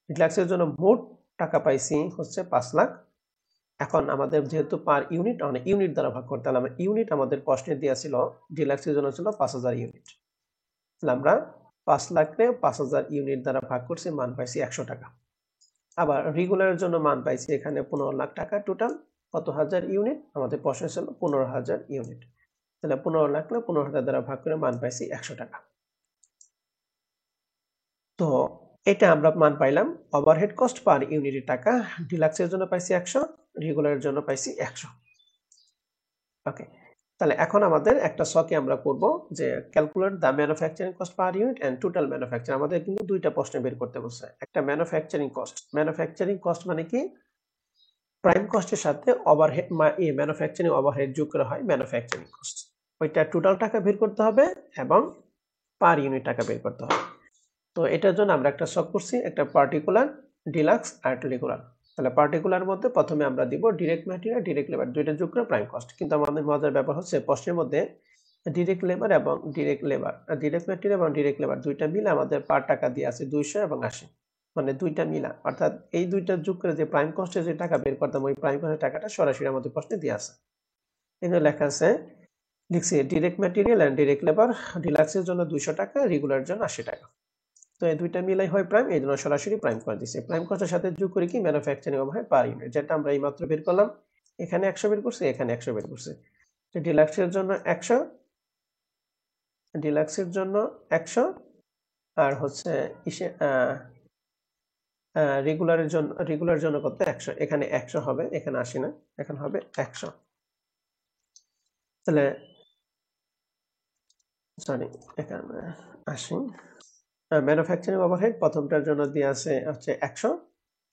ডিলাক্সের জন্য মোট টাকা পাইছি হচ্ছে 5 লাখ। এখন আমাদের যেহেতু পার ইউনিট মানে ইউনিট দ্বারা ভাগ করতে হলে ইউনিট আমাদের প্রশ্নে দেওয়া ছিল ডিলাক্সের জন্য ছিল 5000 ইউনিট। তাহলে আমরা 5 লাখকে 5000 ইউনিট দ্বারা ভাগ করছি, মান পাইছি 100 টাকা। আবার রেগুলারের জন্য মান পাইছি এখানে 15 লাখ টাকা। টোটাল কত হাজার ইউনিট? আমাদের প্রশ্নে ছিল 15,000 ইউনিট। তাহলে 15 লাখ 15,000 দ্বারা ভাগ করে মান পাইছি 100 টাকা। তো এটা আমরা মান পাইলাম ওভারহেড কস্ট পার ইউনিটের টাকা। ডিলাক্সের জন্য পাইছি 100, রেগুলারের জন্য পাইছি 100। ওকে, তাহলে এখন আমাদের একটা ছকে আমরা করব যে calculate the manufacturing cost per unit and total manufacture. আমাদের কিন্তু দুইটা প্রশ্ন বের করতে বলছে। একটা ম্যানুফ্যাকচারিং কস্ট। ম্যানুফ্যাকচারিং কস্ট মানে কি? প্রাইম কস্টের সাথে ওভারহেড ম্যানুফ্যাকচারিং ওভারহেড যোগ করা হয় ম্যানুফ্যাকচারিং কস্ট। ওইটা টোটাল টাকা বের করতে হবে এবং পার ইউনিট টাকা বের করতে হবে। তো এটার জন্য আমরা একটা ছক করছি, একটা পার্টিকুলার, ডিলাক্স আর রেগুলার। তাহলে পার্টিকুলার মধ্যে প্রথমে আমরা দিব ডিরেক্ট ম্যাটেরিয়াল, ডিরেক্ট লেবার, দুইটা যোগ করে প্রাইম কস্ট। কিন্তু আমাদের মজার ব্যাপার হচ্ছে প্রশ্নের মধ্যে ডিরেক্ট লেবার এবং ডিরেক্ট লেবার, ডিরেক্ট ম্যাটেরিয়াল এবং ডিরেক্ট লেবার দুইটা মিলে আমাদের পার টাকা দিয়ে আছে 200 এবং 80। মানে দুইটা মিলা, অর্থাৎ এই দুইটা যোগ করে যে প্রাইম কস্টে যে টাকা বের করতাম ওই প্রাইম কস্টের টাকাটা সরাসরি আমাদের প্রশ্নে দিয়ে আছে। এখানে লেখা আছে, লিখছি direct material and direct labour ডিলাক্সের জন্য 200 টাকা, রেগুলারের জন্য 80 টাকা। তো এই দুইটা মিলাই হয় প্রাইম, এই জন্য সরাসরি প্রাইম করে দিচ্ছে। প্রাইম কস্টের সাথে যোগ করে কি ম্যানুফ্যাকচারিং ওভারহেড পার ইউনিট, যেটা আমরা এই মাত্র বের করলাম। এখানে 100 বের করছি, এখানে 100 বের করছি। তো ডিলাক্সের জন্য 100, ডিলাক্সের জন্য 100, আর হচ্ছে রেগুলারের জন্য কত? 100। এখানে 100 হবে, এখানে 80 না, এখানে হবে 100। তাহলে সরি, এখানে 80। ম্যানুফ্যাকচারিং ওভারহেড প্রথমটার জন্য দিয়ে আছে হচ্ছে 100,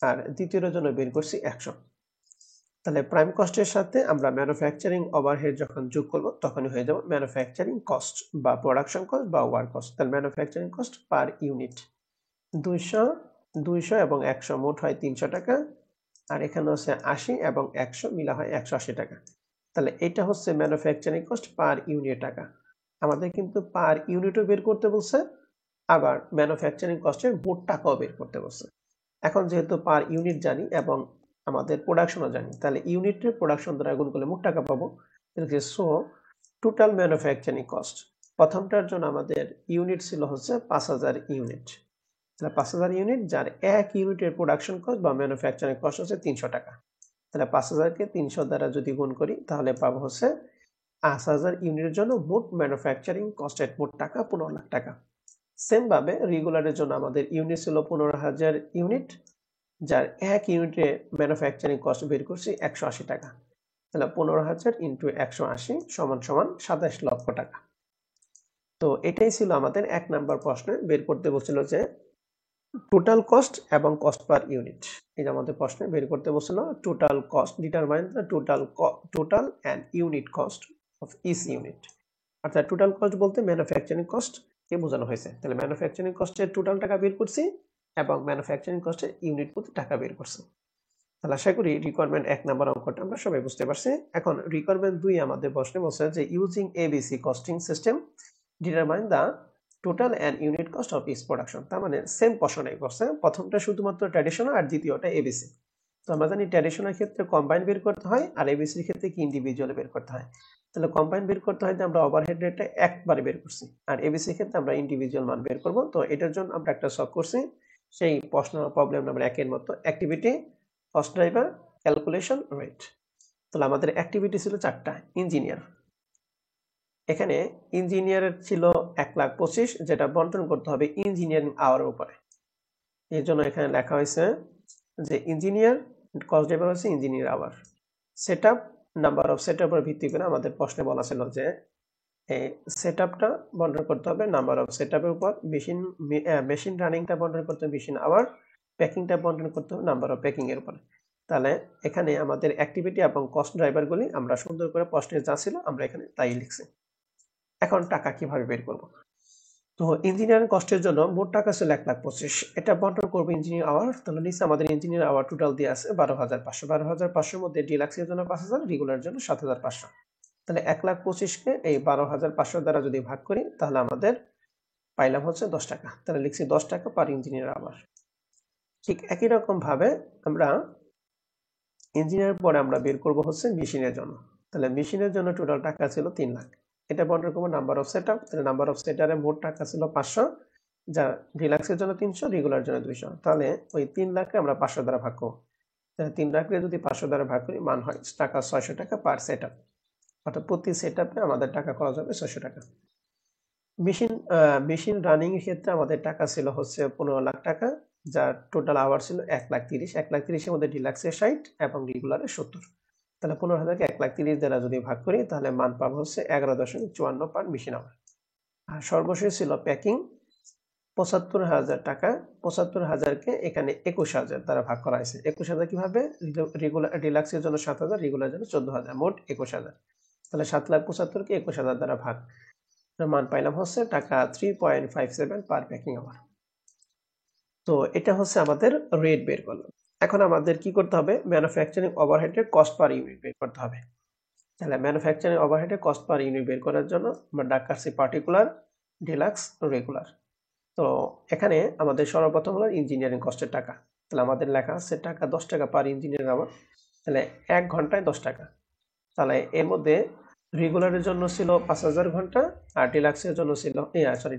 আর দ্বিতীয়টার জন্য বের করছি 100। তাহলে প্রাইম কস্টের সাথে আমরা ম্যানুফ্যাকচারিং ওভারহেড যখন যোগ করব তখনই হয়ে যাবে ম্যানুফ্যাকচারিং কস্ট বা প্রোডাকশন কস্ট বা ওয়ার্ক কস্ট। তাহলে ম্যানুফ্যাকচারিং কস্ট পার ইউনিট 200 এবং 100 মোট হয় 300 টাকা, আর এখানে হচ্ছে 80 এবং 100 মিলা হয় 180 টাকা। তাহলে এটা হচ্ছে ম্যানুফ্যাকচারিং কস্ট পার ইউনিট টাকা। আমাদের কিন্তু পার ইউনিটও বের করতে বলছে, আবার ম্যানুফ্যাকচারিং কস্টের মোট টাকাও বের করতে বলছে। এখন যেহেতু পার ইউনিট জানি এবং আমাদের প্রোডাকশনও জানি, তাহলে ইউনিটের প্রোডাকশন দ্বারা গুণ করলে মোট টাকা পাবো। সো টোটাল ম্যানুফ্যাকচারিং কস্ট, প্রথমটার জন্য আমাদের ইউনিট ছিল হচ্ছে 5000 ইউনিট। তাহলে 5000 ইউনিট, যার এক ইউনিটের প্রোডাকশন কস্ট বা ম্যানুফ্যাকচারিং কস্ট হচ্ছে 300 টাকা। তাহলে 5000কে 300 দ্বারা যদি গুণ করি তাহলে পাবো হচ্ছে 5000 ইউনিটের জন্য মোট ম্যানুফ্যাকচারিং কস্টের মোট টাকা 15 লাখ টাকা। সেম ভাবে রেগুলারের জন্য আমাদের ইউনিট ছিল 15,000 ইউনিট, যার এক ইউনিটে ম্যানুফ্যাকচারিং কস্ট বের করছি 180 টাকা। তাহলে 15,000 ইন্টু 180 সমান সমান 27 লক্ষ টাকা। তো এটাই ছিল আমাদের 1 নাম্বার প্রশ্নে বের করতে বলছিল যে টোটাল কস্ট এবং কস্ট পার ইউনিট। এই যে আমাদের প্রশ্নে বের করতে বলছিল total cost, determine the total and unit cost of each unit. অর্থাৎ টোটাল কস্ট বলতে ম্যানুফ্যাকচারিং কস্ট কে বোঝানো হয়েছে। তাহলে ম্যানুফ্যাকচারিং কস্টের টোটাল টাকা বের করছি এবং ম্যানুফ্যাকচারিং কস্টের ইউনিট প্রতি টাকা বের করছি। তাহলে আশা করি রিকোয়ারমেন্ট 1 নাম্বার অঙ্কটা আমরা সবাই বুঝতে পারছি। এখন রিকোয়ারমেন্ট 2 আমাদের প্রশ্নে বলছে যে using ABC costing system determine the total and unit cost of each production. তার মানে সেম প্রশ্নটাই করছে, প্রথমটা শুধুমাত্র ট্র্যাডিশনাল আর দ্বিতীয়টা এবিসি। তো আমরা জানি ট্র্যাডিশনাল ক্ষেত্রে কম্বাইন বের করতে হয়, আর এবিসির ক্ষেত্রে কি ইন্ডিভিজুয়ালি বের করতে হয়। তাহলে কম্বাইন বের করতে হয়, আমরা ওভারহেড রেটটা একবারে বের করছি, আর এবিসির ক্ষেত্রে আমরা ইন্ডিভিজুয়াল মান বের করব। তো এটার জন্য আমরা একটা সলভ করছি সেই প্রবলেম নাম্বার 1 এর মতো, activity, cost driver, calculation, rate. তাহলে আমাদের অ্যাক্টিভিটি ছিল 4টা। ইঞ্জিনিয়ার, এখানে ইঞ্জিনিয়ারের ছিল 1,25,000, যেটা বন্টন করতে হবে ইঞ্জিনিয়ারিং আওয়ারের উপরে। এর জন্য এখানে লেখা হয়েছে যে ইঞ্জিনিয়ার কস্ট ড্রাইভার হচ্ছে engineer hour. Setup, number of সেটআপের ভিত্তি করে আমাদের প্রশ্নে বলা ছিল যে এই সেটআপটা বন্টন করতে হবে নাম্বার অফ সেটআপের উপর, মেশিন রানিংটা বন্টন করতে হবে মেশিন আওয়ার, প্যাকিংটা বন্টন করতে হবে নাম্বার অফ প্যাকিং এর উপর। তাহলে এখানে আমাদের অ্যাক্টিভিটি এবং কস্ট ড্রাইভারগুলি আমরা সুন্দর করে প্রশ্নে যা ছিল আমরা এখানে তাই লিখছি। এখন টাকা কিভাবে বের করব? তো ইঞ্জিনিয়ারিং কস্টের জন্য মোট টাকা ছিল 1,25,000, এটা বন্টন করবো ইঞ্জিনিয়ার আওয়ার। তাহলে নিচে আমাদের ইঞ্জিনিয়ার আওয়ার টোটাল দিয়ে আছে 12,500। 12,500 মধ্যে ডিলাক্সের জন্য 5,000, রেগুলারের জন্য 7,500। তাহলে 1,25,000কে এই 12,500 দ্বারা যদি ভাগ করি তাহলে আমাদের পাইলাম হচ্ছে 10 টাকা, তাহলে লিখছি 10 টাকা পার ইঞ্জিনিয়ার আওয়ার। ঠিক একই রকম ভাবে আমরা ইঞ্জিনিয়ার পরে আমরা বের করব হচ্ছে মেশিনের জন্য। তাহলে মেশিনের জন্য টোটাল টাকা ছিল 3 লাখ। এটা বন্টন করব নাম্বার অফ সেটআপ, তাহলে নাম্বার অফ সেটারে মোট টাকা ছিল 500, যা ডিলাক্সের জন্য 300, রেগুলার জন্য 200। তাহলে ওই 3 লাখকে আমরা 500 দ্বারা ভাগ করব। তাহলে 3 লাখকে যদি 500 দ্বারা ভাগ করি, মান হয় টাকা 600 টাকা পার সেটআপ। অর্থাৎ প্রতি সেটআপে আমাদের টাকা খরচ হবে 600 টাকা। মেশিন রানিং এর ক্ষেত্রে আমাদের টাকা ছিল হচ্ছে 15 লাখ টাকা, যার টোটাল আওয়ার ছিল 1,30,000। 1,30,000 এর মধ্যে ডিলাক্সে 60 এবং রেগুলারে 70। তাহলে 15,000কে 1,30,000 দ্বারা যদি ভাগ করি, তাহলে মান পাবো হচ্ছে 11.54 পার মেশিন আওয়ার। আর সর্বশেষ ছিল প্যাকিং, 75,000 টাকা। 75,000কে এখানে 21,000 দ্বারা ভাগ করা হয়েছে। 21,000 কিভাবে? রেগুলার ডিলাক্সের জন্য 7,000, রেগুলার জন্য 14,000, মোট 21,000। তাহলে 7,75,000কে 21,000 দ্বারা ভাগ, মান পাইলাম হচ্ছে টাকা 3.57 পার প্যাকিং আওয়ার। তো এটা হচ্ছে আমাদের রেট বের করলাম। এখন আমাদের কি করতে হবে? ম্যানুফ্যাকচারিং ওভারহেডের কস্ট পার ইউনিট বের করতে হবে। তাহলে ম্যানুফ্যাকচারিং ওভারহেডের কস্ট পার ইউনিট বের করার জন্য আমরা ডাক কাটছি পার্টিকুলার, ডিলাক্স, রেগুলার। তো এখানে আমাদের সর্বপ্রথম হলো ইঞ্জিনিয়ারিং কস্টের টাকা। তাহলে আমাদের লেখা আছে টাকা 10 টাকা পার ইঞ্জিনিয়ারিং আওয়ার। তাহলে 1 ঘন্টায় 10 টাকা। তাহলে এর মধ্যে রেগুলারের জন্য ছিল 5,000 ঘন্টা, আর ডিলাক্সের জন্য ছিল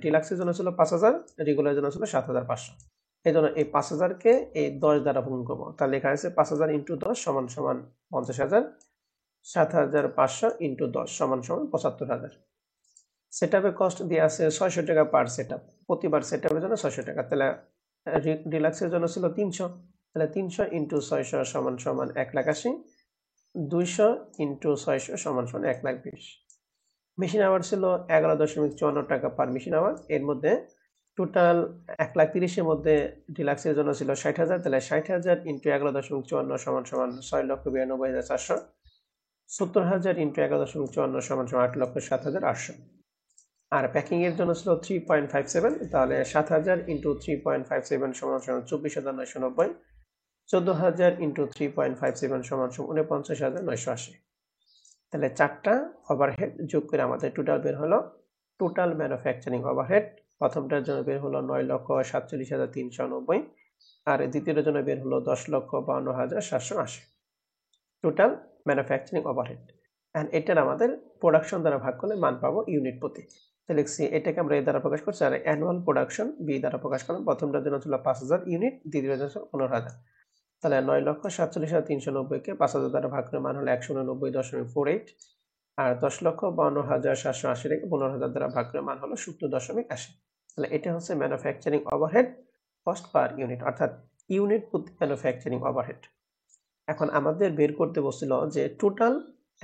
ডিলাক্সের জন্য ছিল 5,000, রেগুলারের জন্য ছিল 7,500। এই জন্য এই 5,000কে এই 10 দ্বারা গুণ করবো। তাহলে লেখা আছে 5,000 ইন্টু 10 সমান সমান 50,000, 7,500 ইন্টু 10 সমান সমান 75,000। সেটআপের কস্ট দিয়ে আছে 600 টাকা পার সেটআপ, প্রতিবার সেটআপের জন্য 600 টাকা। তাহলে ডিলাক্সের জন্য ছিল 300, তাহলে 300 ইন্টু 600 সমান সমান 1,80,000, 200 ইন্টু 600 সমান সমান 1,20,000। মেশিন আওয়ার ছিল 11.54 টাকা পার মেশিন আওয়ার। এর মধ্যে টোটাল 1,30,000 এর মধ্যে ডিলাক্সের জন্য ছিল 60,000, তাহলে 60,000 ইন্টু 11.54 সমান সমান 6,92,400, 70,000 ইন্টু 11.54 সমান সমান 8,07,800। আর প্যাকিং এর জন্য ছিল 3.57, তাহলে 7,000 ইন্টু 3.57 সমান সমান 24,990, 14,000 ইন্টু 3.57 সমান সমান 49,980। তাহলে 4টা ওভারহেড যোগ করে আমাদের টোটাল বের হলো টোটাল ম্যানুফ্যাকচারিং ওভারহেড। প্রথমটার জন্য বের হলো 9,47,390, আর দ্বিতীয়টার জন্য বের হলো 10,52,780 টোটাল ম্যানুফ্যাকচারিং ওভারহেড। এন্ড এটার আমাদের প্রোডাকশন দ্বারা ভাগ করলে মান পাবো ইউনিট প্রতি। তাহলে লিখছি এটাকে আমরা এ দ্বারা প্রকাশ করছি, আর অ্যানুয়াল প্রোডাকশন বি দ্বারা প্রকাশ করলাম। প্রথমটার জন্য ছিল 5,000 ইউনিট, দ্বিতীয়টার জন্য 15,000। তাহলে 9,47,390কে 5,000 দ্বারা ভাগ করে মান হলো 189.48, আর 10,52,780 রেখে 15,000 দ্বারা ভাগ করে মান হলো 70.80। তাহলে এটা হচ্ছে manufacturing overhead cost per unit, অর্থাৎ ইউনিট প্রতি ম্যানুফ্যাকচারিং ওভারহেড। এখন আমাদের বের করতে বলছিল যে total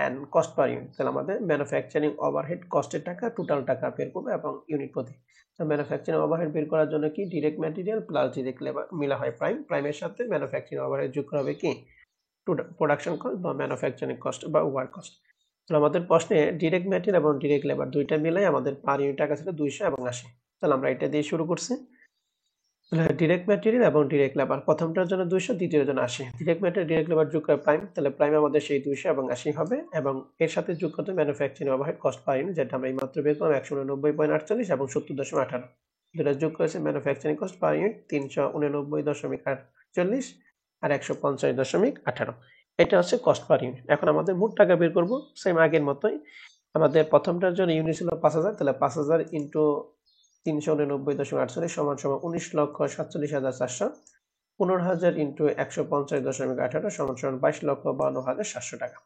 and cost per unit. তাহলে আমাদের ম্যানুফ্যাকচারিং ওভারহেড কস্টের টাকা, টোটাল টাকা বের করবো এবং ইউনিট প্রতি। তো ম্যানুফ্যাকচারিং ওভারহেড বের করার জন্য কি direct material plus direct labour মিলা হয় প্রাইম, প্রাইমের সাথে ম্যানুফ্যাকচারিং ওভারহেড যোগ করা হবে কি প্রোডাকশন কস্ট বা ম্যানুফ্যাকচারিং কস্ট বা ওয়ার্ক কস্ট। তাহলে আমাদের প্রশ্নে ডিরেক্ট ম্যাটেরিয়াল এবং ডিরেক্ট লেবার দুইটা মিলাই আমাদের পার ইউনিট টাকা ছিল 200 এবং 80। তাহলে আমরা এটা দিয়ে শুরু করছি। ডিরেক্ট ম্যাটেরিয়াল এবং ডিরেক্ট লেবার, প্রথমটার জন্য 200, দ্বিতীয়টার জন্য 80। ডিরেক্ট ম্যাটেরিয়াল ডিরেক্ট লেবার যোগ করে প্রাইম, তাহলে প্রাইম আমাদের সেই 200 এবং 80 হবে, এবং এর সাথে যোগ করতে manufacturing overhead cost per unit, যেটা আমরা এইমাত্র বের করলাম 189.48 এবং 70.18। যেটা যোগ করেছে ম্যানুফ্যাকচারিং কস্ট পার ইউনিট 389.48 আর 150.18। এটা হচ্ছে কস্ট পার ইউনিট। এখন আমাদের মোট টাকা বের করব সেম আগের মতোই। আমাদের প্রথমটার জন্য ইউনিট ছিল 5,000, তাহলে 5,000 ইন্টু 389.48 সমান সমান 19,47,400, 15,000 ইন্টু 150.18 সমান সমান 22,52,700 টাকা।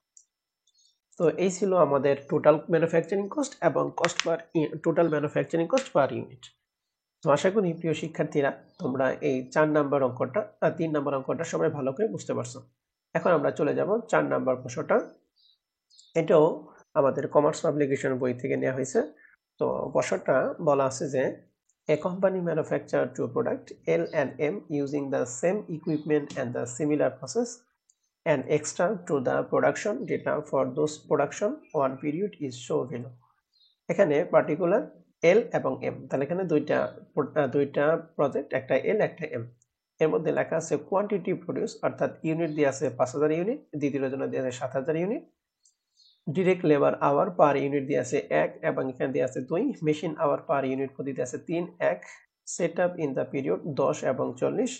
তো এই ছিল আমাদের টোটাল ম্যানুফ্যাকচারিং কস্ট এবং কস্ট পার total manufacturing cost per unit. তো আশা করি প্রিয় শিক্ষার্থীরা তোমরা এই 4 নাম্বার অঙ্কটা আর 3 নাম্বার অঙ্কটা সবাই ভালো করে বুঝতে পারছো। এখন আমরা চলে যাব 4 নাম্বার প্রশ্নটা। এটাও আমাদের কমার্স পাবলিকেশন বই থেকে নেওয়া হয়েছে। তো প্রশ্নটা বলা আছে যে a company manufacture two product L and M using the same equipment and the similar process, and extra to the production data for those production one period is shown below. এখানে পার্টিকুলার এল এবং M, তাহলে এখানে দুইটা project, একটা এল একটা M. এর মধ্যে লেখা আছে কোয়ান্টিটি প্রডিউস, অর্থাৎ ইউনিট দিয়ে আছে 5,000 ইউনিট, দ্বিতীয় জন্য দিয়ে আছে 7,000 unit, direct labour hour per unit দিয়ে আছে 1 এবং এখানে দিয়ে আছে 2, মেশিন আওয়ার পার ইউনিট দিয়ে আছে 3 1, set up in the period 10 এবং 40,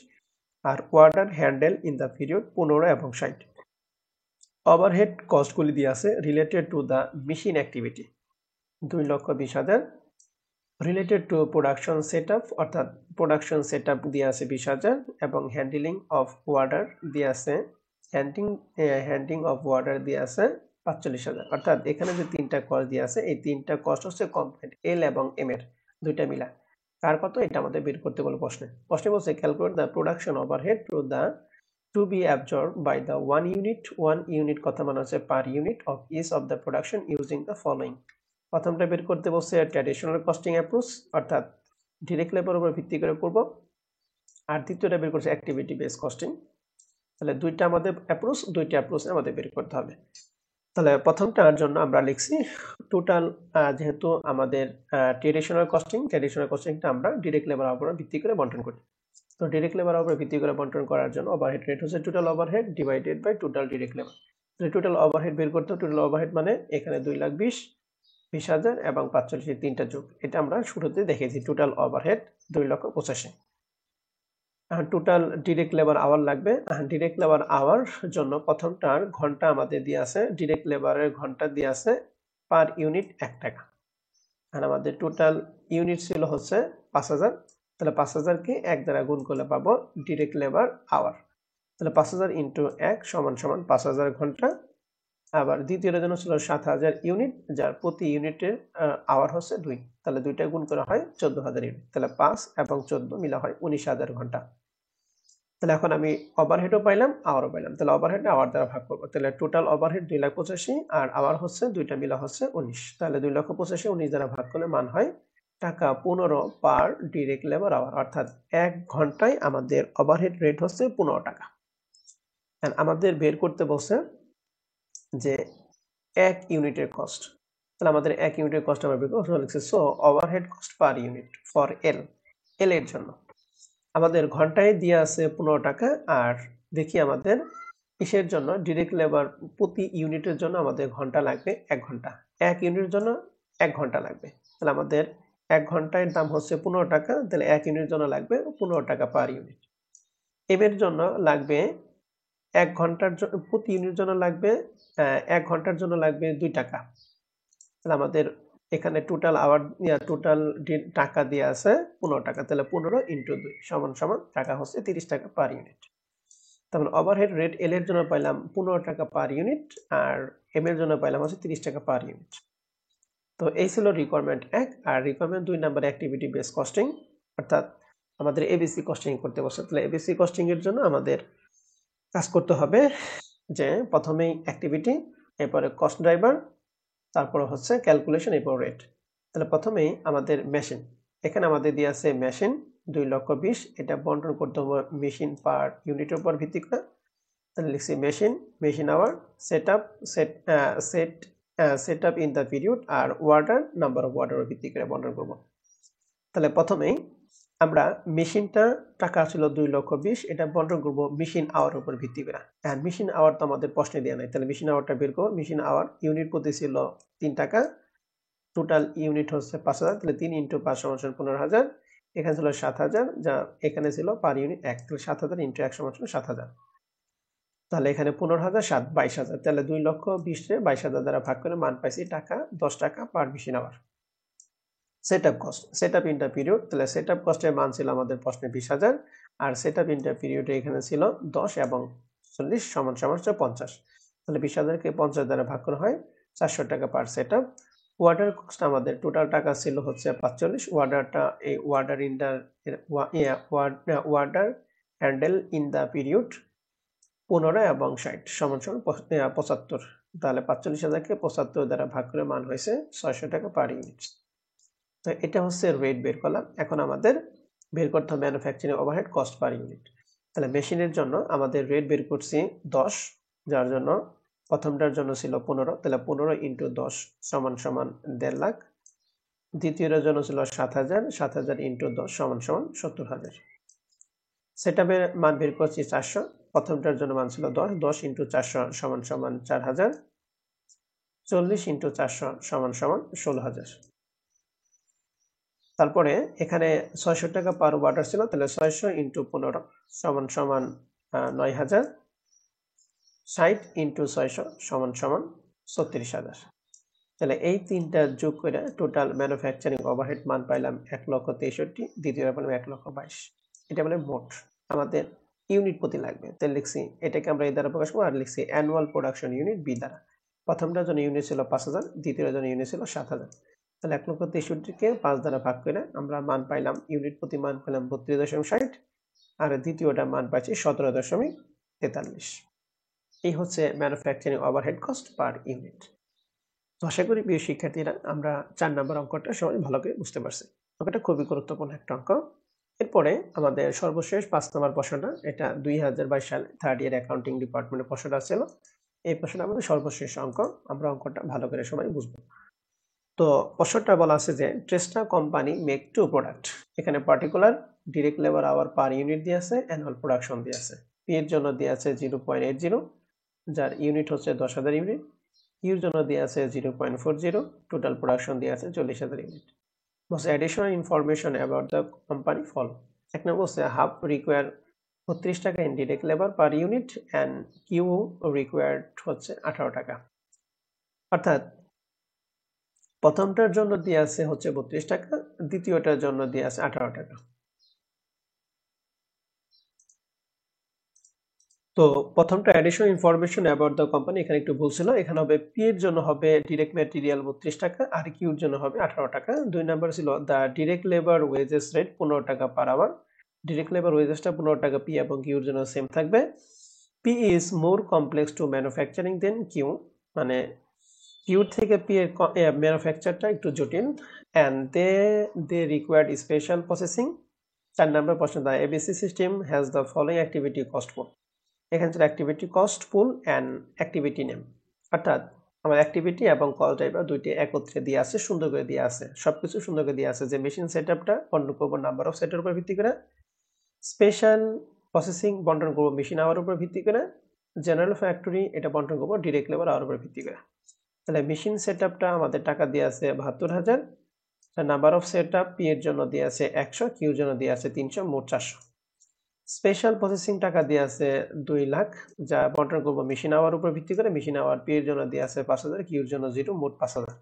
আর order handle in the period 15 এবং 60। ওভারহেড কস্টগুলি দিয়ে আছে related to the machine activity 2,20,000, related to production setup অর্থাৎ প্রোডাকশন সেটআপ দিয়ে আছে 20,000 এবং হ্যান্ডলিং অফ ওয়ার্ডার দিয়ে আছে হ্যান্ডিং অফ ওয়ার্ডার দিয়ে আছে 45,000। অর্থাৎ এখানে যে তিনটা কস্ট দিয়ে আছে এই তিনটা কস্ট হচ্ছে কমপ্লিট এল এবং এম এর দুইটা মিলা। কার কত এটা আমাদের বের করতে বলে প্রশ্নে বলছে calculate the production overhead to be absorb by the one unit কথা মানে হচ্ছে per unit of each of the production using the following. প্রথমটা বের করতে বলছে ট্র্যাডিশনাল কস্টিং অ্যাপ্রোচ অর্থাৎ ডিরেক্ট লেবার উপর ভিত্তি করে করব, আর দ্বিতীয়টা বের করছে অ্যাক্টিভিটি বেস কস্টিং। তাহলে দুইটা অ্যাপ্রোচ আমাদের বের করতে হবে। তাহলে প্রথমটার জন্য আমরা লিখছি টোটাল, যেহেতু আমাদের ট্র্যাডিশনাল কস্টিংটা আমরা ডিরেক্ট লেবার উপর ভিত্তি করে বন্টন করি। তো ডিরেক্ট লেবার উপর ভিত্তি করে বন্টন করার জন্য ওভারহেড রেট হচ্ছে total overhead divided by total direct labour. তাহলে টোটাল ওভারহেড বের করতে, টোটাল ওভারহেড মানে এখানে 2,20,000 এবং 45 তিনটা যোগ, এটা আমরা শুরুতে দেখেছি total overhead 2,85,000। Total direct labour hour লাগবে। ডিরেক্ট লেবার আওয়ার জন্য প্রথমটার ঘন্টা আমাদের দিয়ে আছে, ডিরেক্ট লেবারের ঘন্টা দিয়ে আছে পার ইউনিট 1 টাকা, আর আমাদের টোটাল ইউনিট ছিল হচ্ছে 5,000। তাহলে 5,000-কে 1 দ্বারা গুণ করলে পাবো ডিরেক্ট লেবার আওয়ার। তাহলে 5,000 ইন্টু 1 সমান 5,000 ঘন্টা। আবার দ্বিতীয়টার জন্য ছিল 7,000 ইউনিট, যার প্রতি ইউনিটের আওয়ার হচ্ছে 2, তাহলে দুইটা গুণ করা হয় 14,000 ইউনিট। তাহলে 5 এবং 14 মিলা হয় 19,000 ঘন্টা। তাহলে এখন আমি ওভারহেডও পাইলাম আওয়ারও পাইলাম, তাহলে ওভারহেড আওয়ার দ্বারা ভাগ করবো। তাহলে টোটাল ওভারহেড 2,85,000 আর আওয়ার হচ্ছে দুইটা মিলা হচ্ছে 19, তাহলে 2,85,000 19 দ্বারা ভাগ করলে মান হয় টাকা 15 পার ডিরেক্ট লেবার আওয়ার, অর্থাৎ 1 ঘন্টায় আমাদের ওভারহেড রেট হচ্ছে 15 টাকা। আমাদের বের করতে বলছে যে 1 ইউনিটের কস্ট। তাহলে আমাদের 1 ইউনিটের কস্ট আমরা বের করব। লিখছে so overhead cost per unit for এল এর জন্য আমাদের ঘন্টায় দিয়ে আছে 15 টাকা, আর দেখি আমাদের কিসের জন্য ডিরেক্ট লেবার প্রতি ইউনিটের জন্য আমাদের ঘন্টা লাগবে 1 ঘন্টা, 1 ইউনিটের জন্য 1 ঘন্টা লাগবে। তাহলে আমাদের 1 ঘন্টার দাম হচ্ছে 15 টাকা, তাহলে 1 ইউনিটের জন্য লাগবে 15 টাকা পার ইউনিট। এম এর জন্য লাগবে 1 ঘন্টার প্রতি ইউনিটের জন্য লাগবে 1 ঘন্টার জন্য লাগবে 2 টাকা। তাহলে আমাদের এখানে টোটাল টাকা দিয়ে আছে 15 টাকা, তাহলে 15 ইন্টু 2 সমান টাকা হচ্ছে 30 টাকা পার ইউনিট। তারপর ওভারহেড রেট এল এর জন্য পাইলাম 15 টাকা পার ইউনিট, আর এম এর জন্য পাইলাম হচ্ছে 30 টাকা পার ইউনিট। তো এই ছিল রিকোয়ারমেন্ট 1। আর requirement 2 number activity base costing, অর্থাৎ আমাদের এবিসি কস্টিং করতে বলছে। তাহলে এবিসি কস্টিং এর জন্য আমাদের কাজ করতে হবে যে প্রথমেই অ্যাক্টিভিটি, এরপরে কস্ট ড্রাইভার, তারপর হচ্ছে ক্যালকুলেশন, এরপর রেট। তাহলে প্রথমেই আমাদের মেশিন, এখানে আমাদের দিয়ে আছে মেশিন 2,20,000, এটা বন্টন করতে হবে মেশিন পার ইউনিটের উপর ভিত্তি করে। তাহলে লিখছি machine hour set up in the period, আর ওয়ার্ডার নাম্বার অফ ওয়ার্ডারের ভিত্তি করে বন্টন করব। তাহলে প্রথমেই আমরা মেশিনটা টাকা ছিল 2,20,000, এটা বন্টন করব মেশিন আওয়ার উপর ভিত্তি করে। আর মেশিন আওয়ার তো আমাদের প্রশ্নে দেওয়া নাই, তাহলে মেশিন আওয়ারটা বের করব। মেশিন আওয়ার ইউনিট প্রতি ছিল 3 টাকা, টোটাল ইউনিট হচ্ছে 5,000, তাহলে 3 ইন্টু 5 সমান 15,000। এখানে ছিল 7,000, যা এখানে ছিল পার ইউনিট 1, তাহলে 7,000 ইন্টু 1 সমান 7,000। তাহলে এখানে 15,000 7 22,000, তাহলে 2,20,000 22,000 দ্বারা ভাগ করে মান পাইছি টাকা 10 টাকা per machine hour. Setup cost, setup in the period, তাহলে সেটআপ কস্টের মান ছিল আমাদের প্রশ্নে 20,000, আর সেটআপ ইন দ্য পিরিয়ডে এখানে ছিল 10 এবং 40 সমান 50। তাহলে 20,000-কে 50 দ্বারা ভাগ করা হয় 400 টাকা পার সেটআপ। ওয়ার্ডার কস্ট আমাদের টোটাল টাকা ছিল হচ্ছে 45, ওয়ার্ডারটা এই order handle in the period 15 এবং 60 সমান 75। তাহলে 45,000-কে 75 দ্বারা ভাগ করে মান হয়েছে 600 টাকা পার ইউনিট। তো এটা হচ্ছে রেট বের করলাম। এখন আমাদের বের করতে হবে manufacturing overhead cost per unit. তাহলে মেশিনের জন্য আমাদের রেট বের করছি 10, যার জন্য প্রথমটার জন্য ছিল 15, তাহলে 15 ইন্টু 10 সমান 1.5 লাখ। দ্বিতীয়টার জন্য ছিল 7,000, 7,000 ইন্টু 10 সমান 70,000। সেটআপের মান বের করছি 400, প্রথমটার জন্য মান ছিল 10, 10 ইন্টু 400 সমান 4,000। 40 ইন্টু 400 সমান সমান 16,000। তারপরে এখানে 600 টাকা পার ওয়াটার ছিল, তাহলে 600 ইন্টু 15 সমান সমান 9,000। 60 ইন্টু 600 সমান সমান 36,000। তাহলে এই তিনটা যোগ করে টোটাল ম্যানুফ্যাকচারিং ওভারহেড মান পাইলাম 1,63,000, দ্বিতীয়টা পেলাম 1,22,000। এটা মানে মোট আমাদের ইউনিট প্রতি লাগবে, তাহলে লিখছি এটাকে আমরা এই দ্বারা প্রকাশ করবো, আর লিখছি অ্যানুয়াল প্রোডাকশন ইউনিট বি দ্বারা। প্রথমটার জন্য ইউনিট ছিল 5,000, দ্বিতীয়টার জন্য ইউনিট ছিল 7,000। তাহলে 1,63,000-কে 5 দ্বারা ভাগ করে আমরা মান পাইলাম, ইউনিট প্রতি মান পেলাম 32.60, আর দ্বিতীয়টা মান পাচ্ছি 17.43। এই হচ্ছে manufacturing overhead cost per unit. তো আশা করি প্রিয় শিক্ষার্থীরা আমরা 4 নম্বর অঙ্কটা সবাই ভালো করে বুঝতে পারছি। অঙ্কটা খুবই গুরুত্বপূর্ণ একটা অঙ্ক। এরপরে আমাদের সর্বশেষ 5 নম্বর প্রশ্নটা, এটা 2022 সালে থার্ড ইয়ার অ্যাকাউন্টিং ডিপার্টমেন্টের প্রশ্নটা ছিল। এই প্রশ্নটা আমাদের সর্বশেষ অঙ্ক, আমরা অঙ্কটা ভালো করে সবাই বুঝবো। তো প্রশ্নটা বলা আছে যে ট্রেস্টা কোম্পানি মেক টু প্রোডাক্ট। এখানে particular, direct labour hour per unit দিয়ে আছে, অ্যানুয়াল প্রোডাকশন দিয়ে আছে। পি এর জন্য দিয়ে আছে 0.80, যার ইউনিট হচ্ছে 10,000 ইউনিট। ইউর জন্য দিয়ে আছে 0.40, টোটাল প্রোডাকশন দিয়ে আছে 40,000 ইউনিট। বলছে additional information about the company follow. এক নম্বর বলছে হাফ রিকোয়ার 32 টাকা in direct labour per unit and Q required হচ্ছে 18 টাকা। অর্থাৎ প্রথমটার জন্য দিয়ে আছে হচ্ছে 32 টাকা, দ্বিতীয়টার জন্য দিয়ে আছে 18 টাকা। তো প্রথমটা additional information about the company, এখানে একটু ভুল ছিল, এখানে হবে পি এর জন্য হবে ডিরেক্ট ম্যাটেরিয়াল 32 টাকা আর কিউর জন্য হবে 18 টাকা। 2 নাম্বার ছিল the direct labour wages rate 15 টাকা পার আওয়ার। ডিরেক্ট লেবার ওয়েজেসটা 15 টাকা পি এবং কিউর জন্য সেম থাকবে। P is more complex to manufacturing than Q, মানে কিউর থেকে পি এর ম্যানুফ্যাকচারটা একটু জটিল। And they required special processing. 4 number প্রশ্ন, the ABC system has the following activity cost pool. এখানে ছিল activity cost pool and activity name, অর্থাৎ আমার অ্যাক্টিভিটি এবং কস্ট ড্রাইভার দুইটি একত্রে দিয়ে আছে, সুন্দর করে দিয়ে আছে, সবকিছু সুন্দর করে দিয়ে আছে। যে মেশিন সেটআপটা বন্টন করবো নাম্বার অফ সেটের উপর ভিত্তি করে, স্পেশাল প্রসেসিং বন্টন করবো মেশিন আওয়ার উপর ভিত্তি করে, জেনারেল ফ্যাক্টরি এটা বন্টন করবো ডিরেক্ট লেবার আওয়ার উপর ভিত্তি করে। তাহলে মেশিন সেটআপটা আমাদের টাকা দিয়ে আছে 72,000, নাম্বার অফ সেটআপ পি এর জন্য দিয়ে আছে 100, কিউর জন্য দিয়ে আছে 300, মোট 400। স্পেশাল প্রসেসিং টাকা দিয়ে আছে 2 লাখ, যা বন্টন করবো মেশিন আওয়ার উপর ভিত্তি করে, মেশিন আওয়ার পি এর জন্য দিয়ে আছে 5,000, কিউর জন্য 0, মোট 5,000।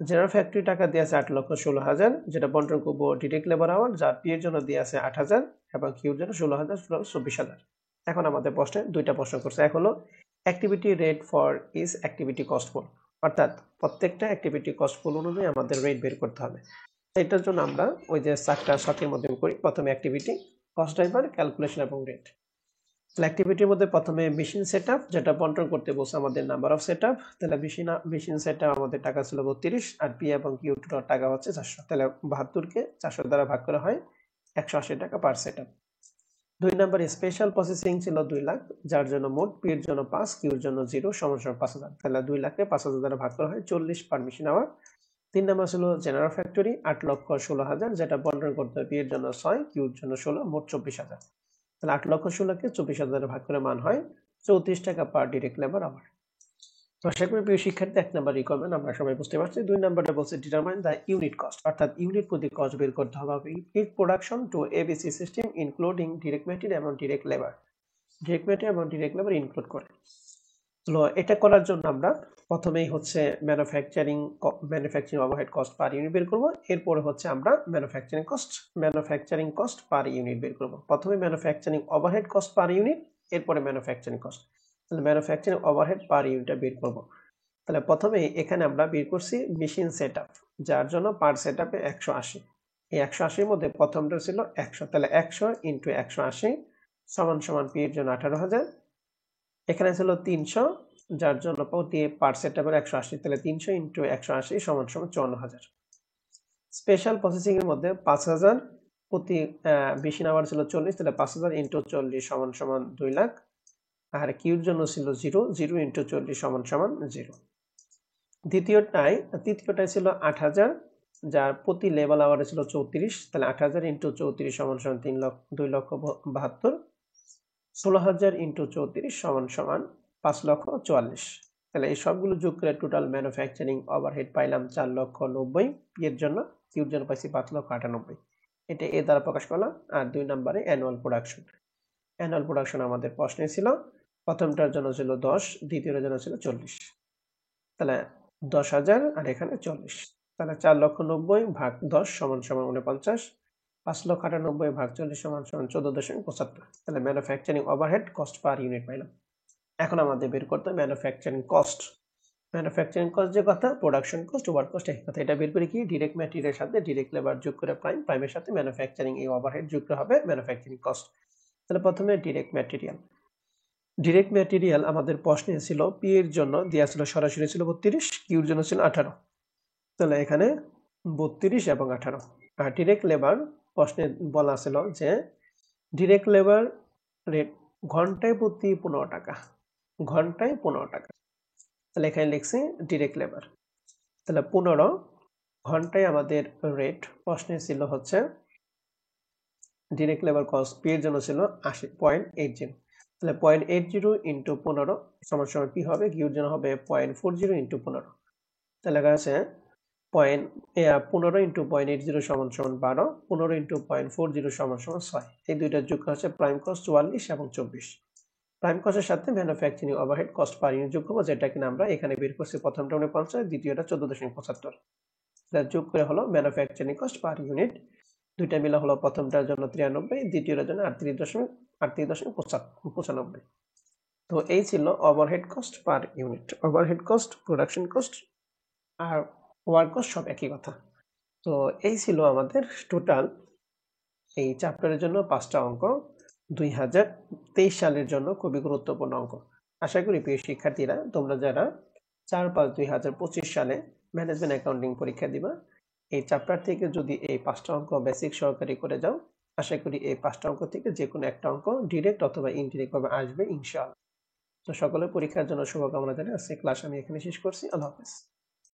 জেনারেল ফ্যাক্টরি টাকা দিয়ে আছে 8,16,000, যেটা বন্টন করবো ডিরেক্ট লেবার আওয়ার, যা পি এর জন্য দিয়ে আছে 8,000 এবং কিউর জন্য 16,000, 24,000। এখন আমাদের প্রশ্নে দুইটা প্রশ্ন করছে, এক হলো activity rate for is activity cost pool, অর্থাৎ প্রত্যেকটা অ্যাক্টিভিটি কস্ট পুল অনুযায়ী আমাদের রেট বের করতে হবে। এটার জন্য আমরা ওই যে চারটা শখের মধ্যে করি, প্রথমে অ্যাক্টিভিটি, কস্ট ড্রাইভার, ক্যালকুলেশন এবং রেট। তাহলে অ্যাক্টিভিটির মধ্যে প্রথমে মেশিন সেটআপ, যেটা বন্টন করতে বলছে আমাদের নাম্বার অফ সেটআপ। তাহলে মেশিন সেটআপ আমাদের টাকা ছিল 32, আর পি এবং কিউ টোটাল টাকা হচ্ছে 400। তাহলে 72-কে 400 দ্বারা ভাগ করা হয় 180 টাকা per setup. 2 number special processing ছিল 2 লাখ, যার জন্য মোট পি এর জন্য 5, কিউর জন্য 0, সমান 5,000। তাহলে 2 লাখকে 5,000 দ্বারা ভাগ করা হয় 40 পার মেশিন আওয়ার। 3 নাম্বার ছিল জেনারেল ফ্যাক্টরি 8,16,000, যেটা বন্টন করতে হয় পি এর জন্য 6, কিউর জন্য 16, মোট 24,000। তাহলে 8,16,000-কে 24,000 ভাগ করে মান হয় 34 টাকা পার ডিরেক্ট লেবার আওয়ার। তো আশা করি প্রিয় শিক্ষার্থী 1 নাম্বার রিকোয়ারমেন্ট আমরা সবাই বুঝতে পারছি। 2 নাম্বারটা বলছে ডিটারমাইন দ্য ইউনিট কস্ট, অর্থাৎ ইউনিট প্রতি কস্ট বের করতে হবে it production to ABC system including direct material এবং ডিরেক্ট লেবার। ডিরেক্ট ম্যাটেরিয়াল এবং ডিরেক্ট লেবার ইনক্লুড করে। তো এটা করার জন্য আমরা প্রথমেই হচ্ছে manufacturing overhead cost per unit বের করব, এরপরে হচ্ছে আমরা ম্যানুফ্যাকচারিং কস্ট পার ইউনিট বের করব। প্রথমে manufacturing overhead cost per unit, এরপরে ম্যানুফ্যাকচারিং কস্ট। তাহলে ম্যানুফ্যাকচারিং ওভারহেড পার ইউনিটটা বের করব। তাহলে প্রথমে এখানে আমরা বের করছি মেশিন সেটআপ, যার জন্য পার সেটআপে 180। এই 180-এর মধ্যে প্রথমটা ছিল 100, তাহলে 100 ইন্টু 180 সমান সমান পি এর জন্য 18,000। এখানে ছিল 300, যার জন্য প্রতি পার সেটআপের 180, তাহলে 300 ইন্টু 180 সমান সমান 54,000। স্পেশাল প্রসেসিং এর মধ্যে 5,000, প্রতি মেশিন আওয়ার ছিল 40, তাহলে 5,000 ইন্টু 40 সমান সমান 2 লাখ, আর কিউর জন্য ছিল 0, 0 ইন্টু 40 সমান সমান 0। তৃতীয়টায় ছিল 8,000, যার প্রতি লেভেল আওয়ারে ছিল 34, তাহলে 8,000 ইন্টু 34 সমান সমান 2,72,000। 16,000 ইন্টু 34 সমান সমান 5,44,000। তাহলে এই সবগুলো যোগ করে টোটাল ম্যানুফ্যাকচারিং ওভারহেড পাইলাম 4,90,000 এর জন্য, কিউর জন্য পাইছি 5,98,000। এটা এ দ্বারা প্রকাশ করলাম। আর 2 নম্বরে অ্যানুয়াল প্রোডাকশন। অ্যানুয়াল প্রোডাকশন আমাদের প্রশ্নে ছিল, প্রথমটার জন্য ছিল 10, দ্বিতীয়টার জন্য ছিল 40। তাহলে 10,000 আর এখানে 40, তাহলে 4,90,000 ভাগ 10 সমান সমান 49, 5,98,000 ভাগ 40 সমান সমান 14.75। তাহলে manufacturing overhead cost per unit পাইলাম। এখন আমাদের বের করতে হবে ম্যানুফ্যাকচারিং কস্ট। ম্যানুফ্যাকচারিং কস্ট যে কথা, প্রোডাকশন কস্ট, ওভার কস্ট একই কথা। এটা বের করে কি, ডিরেক্ট ম্যাটেরিয়ালের সাথে ডিরেক্ট লেবার যোগ করে প্রাইম, প্রাইমের সাথে ম্যানুফ্যাকচারিং এই ওভারহেড যোগ করে হবে ম্যানুফ্যাকচারিং কস্ট। তাহলে প্রথমে ডিরেক্ট ম্যাটেরিয়াল। ডিরেক্ট ম্যাটেরিয়াল আমাদের প্রশ্নে ছিল, পি এর জন্য দেওয়া ছিল সরাসরি ছিল 32, কিউর জন্য ছিল 18। তাহলে এখানে 32 এবং 18। আর ডিরেক্ট লেবার প্রশ্নে বলা ছিল যে ডিরেক্ট লেবার রেট ঘন্টায় প্রতি 15 টাকা, ঘন্টায় 15 টাকা। তাহলে এখানে লিখছি ডিরেক্ট লেবার। তাহলে 15 ঘন্টায় আমাদের রেট প্রশ্নে ছিল হচ্ছে ডিরেক্ট লেবার কস্ট পি এর জন্য ছিল 80.80। তাহলে 0.80 ইন্টু 15 সমান সমান কি হবে, কিউর জন্য হবে 0.40 ইন্টু 15। তাহলে লেখা আছে 15 ইন্টু 0.80 সমান সমান 12, 15 ইন্টু 0.40 সমান সমান 6। এই দুইটা যোগ হচ্ছে প্রাইম কস্ট 44 এবং 24। প্রাইম কস্টের সাথে manufacturing overhead cost per unit যোগ করবো, যেটা কিনা আমরা এখানে বের করছি। প্রথমটা 49, দ্বিতীয়টা 14.75। এটা যোগ করে হলো ম্যানুফ্যাকচারিং কস্ট পার ইউনিট। দুইটা মিলা হলো প্রথমটার জন্য 93, দ্বিতীয়টার জন্য 38.95। তো এই ছিল overhead cost per unit. Overhead cost, production cost আর ওয়ার্ক কস্ট সব একই কথা। তো এই ছিল আমাদের টোটাল এই চ্যাপ্টারের জন্য 5টা অঙ্ক, 2023 সালের জন্য খুবই গুরুত্বপূর্ণ অঙ্ক। আশা করি প্রিয় শিক্ষার্থীরা, তোমরা যারা 4/5/2025 সালে ম্যানেজমেন্ট অ্যাকাউন্টিং পরীক্ষা দিবা, এই চ্যাপ্টার থেকে যদি এই 5টা অঙ্ক বেসিক সহকারী করে যাও, আশা করি এই 5টা অঙ্ক থেকে যে কোনো একটা অঙ্ক ডিরেক্ট অথবা ইনডিরেক্ট ভাবে আসবে ইনশাআল্লাহ। তো সকলের পরীক্ষার জন্য শুভকামনা জানিয়ে আজকে ক্লাস আমি এখানে শেষ করছি। আল্লাহ হাফেজ।